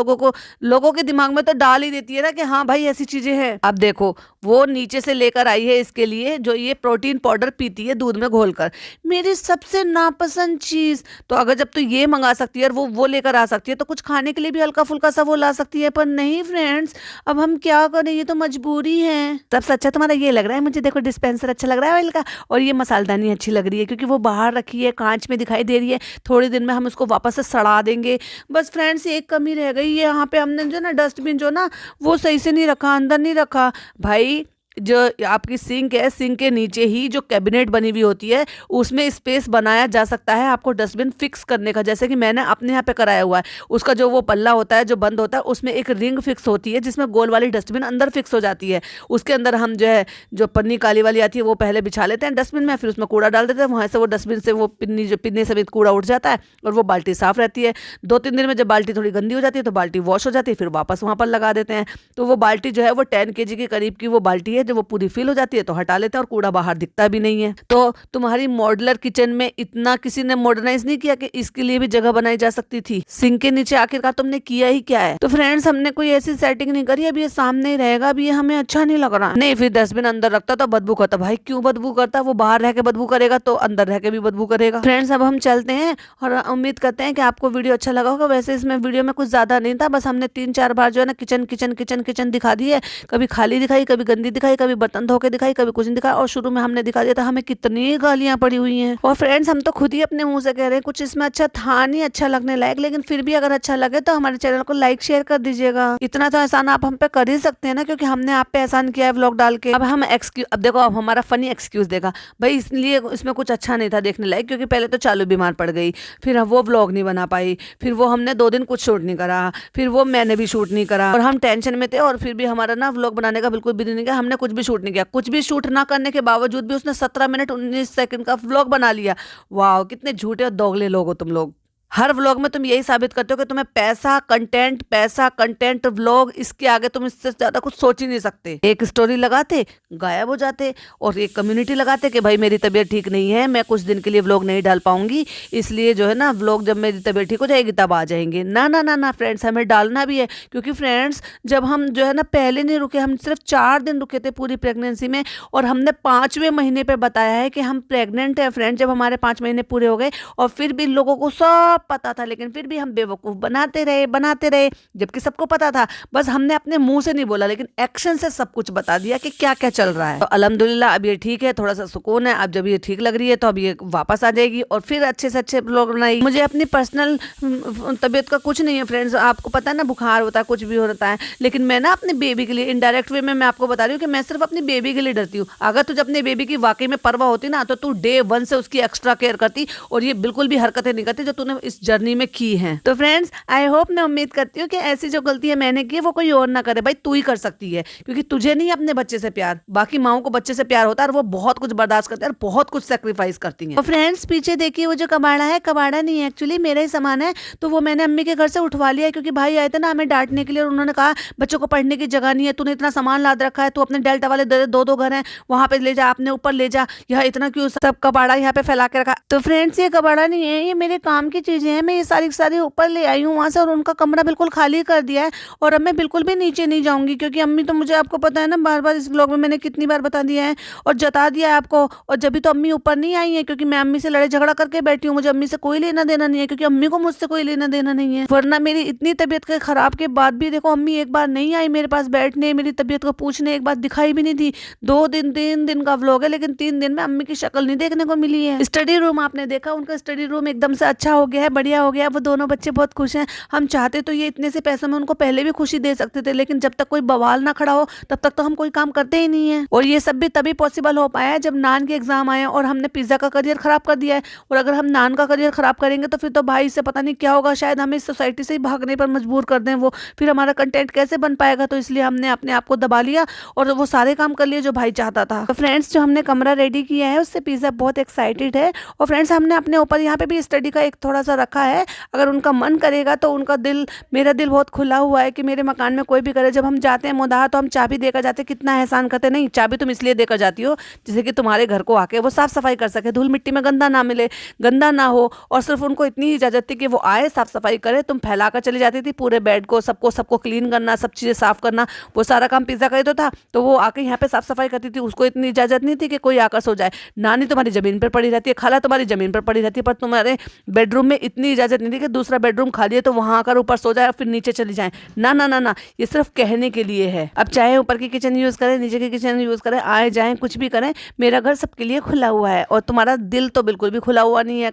लोगों के दिमाग में तो डाल ही देती है ना कि हाँ भाई ऐसी चीजें हैं। अब देखो वो नीचे से लेकर आई है इसके लिए जो ये प्रोटीन पाउडर पीती है दूध में घोलकर, मेरी सबसे नापसंद चीज। तो अगर जब तो ये मंगा सकती है और वो लेकर आ सकती है तो कुछ खाने के लिए भी हल्का फुल्का सा वो ला सकती है। पर नहीं फ्रेंड्स, अब हम क्या करें, ये तो मजबूरी है। सबसे अच्छा तुम्हारा ये लग रहा है मुझे, देखो डिस्पेंसर अच्छा लग रहा है ऑयल का, और ये मसालदानी अच्छी लग रही है क्योंकि वो बाहर रखी है, कांच में दिखाई दे रही है। थोड़े दिन में हम उसको वापस से सड़ा देंगे। बस फ्रेंड्स एक कमी रह गई है, यहाँ पे हमने जो ना डस्टबिन जो ना वो सही से नहीं रखा, अंदर नहीं रखा। भाई जो आपकी सिंक है, सिंक के नीचे ही जो कैबिनेट बनी हुई होती है उसमें स्पेस बनाया जा सकता है आपको डस्टबिन फिक्स करने का। जैसे कि मैंने अपने यहाँ पे कराया हुआ है, उसका जो वो पल्ला होता है जो बंद होता है उसमें एक रिंग फिक्स होती है जिसमें गोल वाली डस्टबिन अंदर फिक्स हो जाती है। उसके अंदर हम जो है जो पन्नी काली वाली आती है वो पहले बिछा लेते हैं डस्टबिन में, फिर उसमें कूड़ा डाल देते हैं। वहाँ से वो डस्टबिन से वो पिन्नी समेत कूड़ा उठ जाता है और वो बाल्टी साफ रहती है। 2-3 दिन में जब बाल्टी थोड़ी गंदी हो जाती है तो बाल्टी वॉश हो जाती है, फिर वापस वहाँ पर लगा देते हैं। तो वो बाल्टी जो है वो 10 kg के करीब की वो बाल्टी है, जब वो पूरी फिल हो जाती है तो हटा लेते हैं और कूड़ा बाहर दिखता भी नहीं है। तो तुम्हारी मॉड्यूलर किचन में इतना किसी ने मॉडर्नाइज नहीं किया कि इसके लिए भी जगह बनाई जा सकती थी? सिंक के नीचे आखिरकार तुमने किया ही क्या है? तो फ्रेंड्स हमने कोई ऐसी सेटिंग नहीं करी, अब ये सामने ही रहेगा, अब ये हमें अच्छा नहीं लग रहा। नहीं, फिर डस्टबिन अंदर रखता तो बदबू करता। भाई क्यों बदबू करता? वो बाहर रह के बदबू करेगा तो अंदर रह के भी बदबू करेगा। फ्रेंड्स अब हम चलते हैं और उम्मीद करते हैं कि आपको वीडियो अच्छा लगा होगा। वैसे इसमें वीडियो में कुछ ज्यादा नहीं था, बस हमने 3-4 बार जो है ना किचन दिखा दी है। कभी खाली दिखाई, कभी गंदी दिखाई, दिखाई, कभी बर्तन धो के दिखाई, कभी कुछ नहीं दिखाया, और शुरू में हमने दिखा दिया था हमें कितनी गालियां पड़ी हुई हैं। और फ्रेंड्स हम तो खुद ही अपने मुंह से कह रहे हैं कुछ इसमें अच्छा था नहीं अच्छा लगने लायक, लेकिन फिर भी अगर अच्छा लगे तो हमारे चैनल को लाइक शेयर कर दीजिएगा। इतना तो एहसान आप हम पे कर ही सकते हैं ना, क्योंकि हमने आप पे एहसान किया है व्लॉग डाल के। अब देखो अब हमारा फनी एक्सक्यूज देखा भाई, इसलिए इसमें कुछ अच्छा नहीं था देखने लायक, क्योंकि पहले तो चालू बीमार पड़ गई, फिर वो व्लॉग नहीं बना पाई, फिर वो हमने 2 दिन कुछ शूट नहीं करा, फिर वो मैंने भी शूट नहीं करा, और हम टेंशन में थे, और फिर भी हमारा ना व्लॉग बनाने का बिल्कुल भी नहीं किया, हमने कुछ भी शूट नहीं किया। कुछ भी शूट ना करने के बावजूद भी उसने 17 मिनट 19 सेकंड का व्लॉग बना लिया। वाह, कितने झूठे और दोगले लोग हो तुम लोग। हर व्लॉग में तुम यही साबित करते हो कि तुम्हें पैसा कंटेंट व्लॉग, इसके आगे तुम इससे ज्यादा कुछ सोच ही नहीं सकते। एक स्टोरी लगाते गायब हो जाते, और एक कम्युनिटी लगाते कि भाई मेरी तबीयत ठीक नहीं है, मैं कुछ दिन के लिए व्लॉग नहीं डाल पाऊंगी, इसलिए जो है ना व्लॉग जब मेरी तबीयत ठीक हो जाएगी तब आ जाएंगे। ना ना ना ना फ्रेंड्स, हमें डालना भी है, क्योंकि फ्रेंड्स जब हम जो है ना पहले नहीं रुके, हम सिर्फ 4 दिन रुके थे पूरी प्रेगनेंसी में, और हमने 5वें महीने पे बताया है कि हम प्रेग्नेंट है फ्रेंड। जब हमारे 5 महीने पूरे हो गए, और फिर भी लोगों को सब पता था, लेकिन फिर भी हम बेवकूफ बनाते रहे, जबकि सबको पता था, बस हमने अपने मुंह से नहीं बोला, लेकिन एक्शन से सब कुछ बता दिया कि क्या क्या चल रहा है। तो अल्हम्दुलिल्लाह अब ये ठीक है, थोड़ा सा सुकून है। अब जब ये ठीक लग रही है तो अब ये वापस आ जाएगी, और फिर अच्छे से अच्छे व्लॉग बनाएगी। मुझे अपनी पर्सनल तबीयत का कुछ नहीं है फ्रेंड्स, आपको पता है ना, बुखार होता है, कुछ भी होता है, लेकिन मैं ना अपने बेबी के लिए इनडायरेक्ट वे में मैं आपको बता रही हूँ कि मैं सिर्फ अपनी बेबी के लिए डरती हूँ। अगर तुझे अपने बेबी की वाकई में परवाह होती ना, तो तू डे 1 से उसकी एक्स्ट्रा केयर करती, और ये बिल्कुल भी हरकतें नहीं करती जो तूने इस जर्नी में की हैं। तो फ्रेंड्स आई होप, मैं उम्मीद करती हूँ कि ऐसी जो गलतियां मैंने की है वो कोई और ना करे। भाई तू ही कर सकती है, क्योंकि तुझे नहीं अपने बच्चे से प्यार, बाकी माओं को बच्चे से प्यार होता है, और वो बहुत कुछ बर्दाश्त करते हैं और बहुत कुछ सेक्रीफाइस करती हैं। तो फ्रेंड्स पीछे देखिए, वो जो कबाड़ा है, कबाड़ा नहीं है एक्चुअली मेरा ही सामान है, तो वो मैंने अम्मी के घर से उठवा लिया है, क्योंकि भाई आए थे ना हमें डांटने के लिए, और उन्होंने कहा बच्चों को पढ़ने की जगह नहीं है, तूने इतना सामान लाद रखा है, तू अपने डेल्टा वाले 2 घर हैं वहां पे ले जा, अपने ऊपर ले जा, यह इतना क्यों सब कबाड़ा यहाँ पे फैला के रखा। तो फ्रेंड्स ये कबाड़ा नहीं है, ये मेरे काम की चीजें हैं, मैं ये सारी ऊपर ले आई हूँ वहां से, और उनका कमरा बिल्कुल खाली कर दिया है, और अब मैं बिल्कुल भी नीचे नहीं जाऊंगी, क्योंकि अम्मी तो मुझे, आपको पता है ना, बार बार इस ब्लॉग में मैंने कितनी बार बता दिया है और जता दिया है आपको। और जब भी तो अम्मी ऊपर नहीं आई है, क्योंकि मैं अम्मी से लड़ाई झगड़ा करके बैठी हूँ, मुझे अम्मी से कोई लेना देना नहीं है, क्योंकि अम्मी को मुझसे कोई लेना देना नहीं है। वरना मेरी इतनी तबीयत के खराब के बाद भी देखो, अम्मी एक बार नहीं आई मेरे पास बैठने, मेरी तबीयत को पूछने, एक बार दिखाई भी नहीं दी। 3 दिन का व्लॉग है, लेकिन 3 दिन में अम्मी की शक्ल नहीं देखने को मिली है। स्टडी रूम आपने देखा, उनका स्टडी रूम एकदम से अच्छा हो गया है, बढ़िया हो गया, वो दोनों बच्चे बहुत खुश हैं। हम चाहते तो ये इतने से पैसों में उनको पहले भी खुशी दे सकते थे, लेकिन जब तक कोई बवाल ना खड़ा हो तब तक तो हम कोई काम करते ही नहीं है। और ये सब भी तभी पॉसिबल हो पाया है जब नान के एग्जाम आए और हमने पिज्जा का करियर खराब कर दिया है। और अगर हम नान का करियर खराब करेंगे तो फिर तो भाई से पता नहीं क्या होगा, शायद हमें इस सोसाइटी से ही भागने पर मजबूर कर दें वो, फिर हमारा कंटेंट कैसे बन पाएगा। तो इसलिए हमने अपने आप को दबा लिया और वो सारे काम कर लिए जो भाई चाहता था। तो फ्रेंड्स जो हमने कमरा रेडी किया है उससे पिज्जा बहुत एक्साइटेड है। और फ्रेंड्स हमने अपने ऊपर यहाँ पे भी स्टडी का एक थोड़ा सा रखा है, अगर उनका मन करेगा तो उनका दिल, मेरा दिल बहुत खुला हुआ है कि मेरे मकान में कोई भी करे। जब हम जाते हैं मुदाहा तो हम चाबी देकर जाते, कितना एहसान करते। नहीं, चाबी तुम इसलिए देकर जाती हो जिससे कि तुम्हारे घर को आके वो साफ सफाई कर सके, धूल मिट्टी में गंदा ना मिले, गंदा ना हो। और सिर्फ उनको इतनी ही इजाजत थी कि वो आए साफ सफाई करे। तुम फैला कर चली जाती थी पूरे बेड को, सबको क्लीन करना, सब चीजें साफ करना, वो सारा काम पिज्जा का ही तो था। तो वो आके यहाँ पे साफ सफाई करती थी, उसको इतनी इजाजत नहीं थी कि कोई आकर सो जाए। नानी तुम्हारी जमीन पर पड़ी रहती है, खाला तुम्हारी जमीन पर पड़ी रहती है, पर तुम्हारे बेडरूम में इतनी इजाजत नहीं थी कि दूसरा बेडरूम खाली है तो वहां आकर ऊपर सो जाए और फिर नीचे चली जाए। ना ना ना ना, ये सिर्फ कहने के लिए है। अब चाहे ऊपर की किचन यूज करें, नीचे की किचन यूज करें, आए जाएं, कुछ भी करें, मेरा घर सबके लिए खुला हुआ है। और तुम्हारा दिल तो बिल्कुल भी खुला हुआ नहीं है।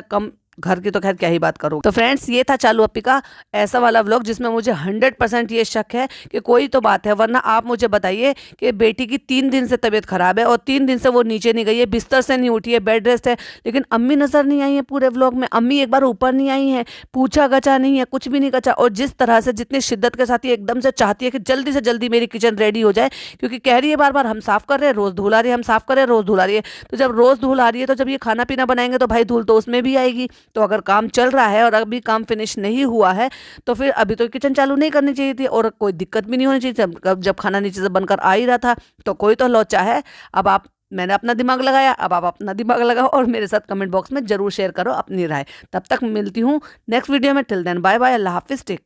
कम घर की तो खैर क्या ही बात करो। तो फ्रेंड्स ये था चालू अप्पी का ऐसा वाला व्लॉग जिसमें मुझे 100% ये शक है कि कोई तो बात है। वरना आप मुझे बताइए कि बेटी की 3 दिन से तबीयत खराब है और 3 दिन से वो नीचे नहीं गई है, बिस्तर से नहीं उठी है, बेड रेस्ट है, लेकिन अम्मी नजर नहीं आई है पूरे व्लॉग में। अम्मी एक बार ऊपर नहीं आई है, पूछा गचा नहीं है, कुछ भी नहीं गचा। और जिस तरह से, जितनी शिद्दत के साथ ये एकदम से चाहती है कि जल्दी से जल्दी मेरी किचन रेडी हो जाए, क्योंकि कह रही है बार बार हम साफ कर रहे हैं, रोज धूल आ रही है, हम साफ कर रहे हैं, रोज धूल आ रही है। तो जब रोज धूल आ रही है तो जब ये खाना पीना बनाएंगे तो भाई धूल तो उसमें भी आएगी। तो अगर काम चल रहा है और अभी काम फिनिश नहीं हुआ है तो फिर अभी तो किचन चालू नहीं करनी चाहिए थी और कोई दिक्कत भी नहीं होनी चाहिए। जब खाना नीचे से बनकर आ ही रहा था तो कोई तो लोचा है। मैंने अपना दिमाग लगाया, अब आप अपना दिमाग लगाओ और मेरे साथ कमेंट बॉक्स में जरूर शेयर करो अपनी राय। तब तक मिलती हूँ नेक्स्ट वीडियो में। टिल देन बाय बाय, अल्लाह हाफिज, टेक।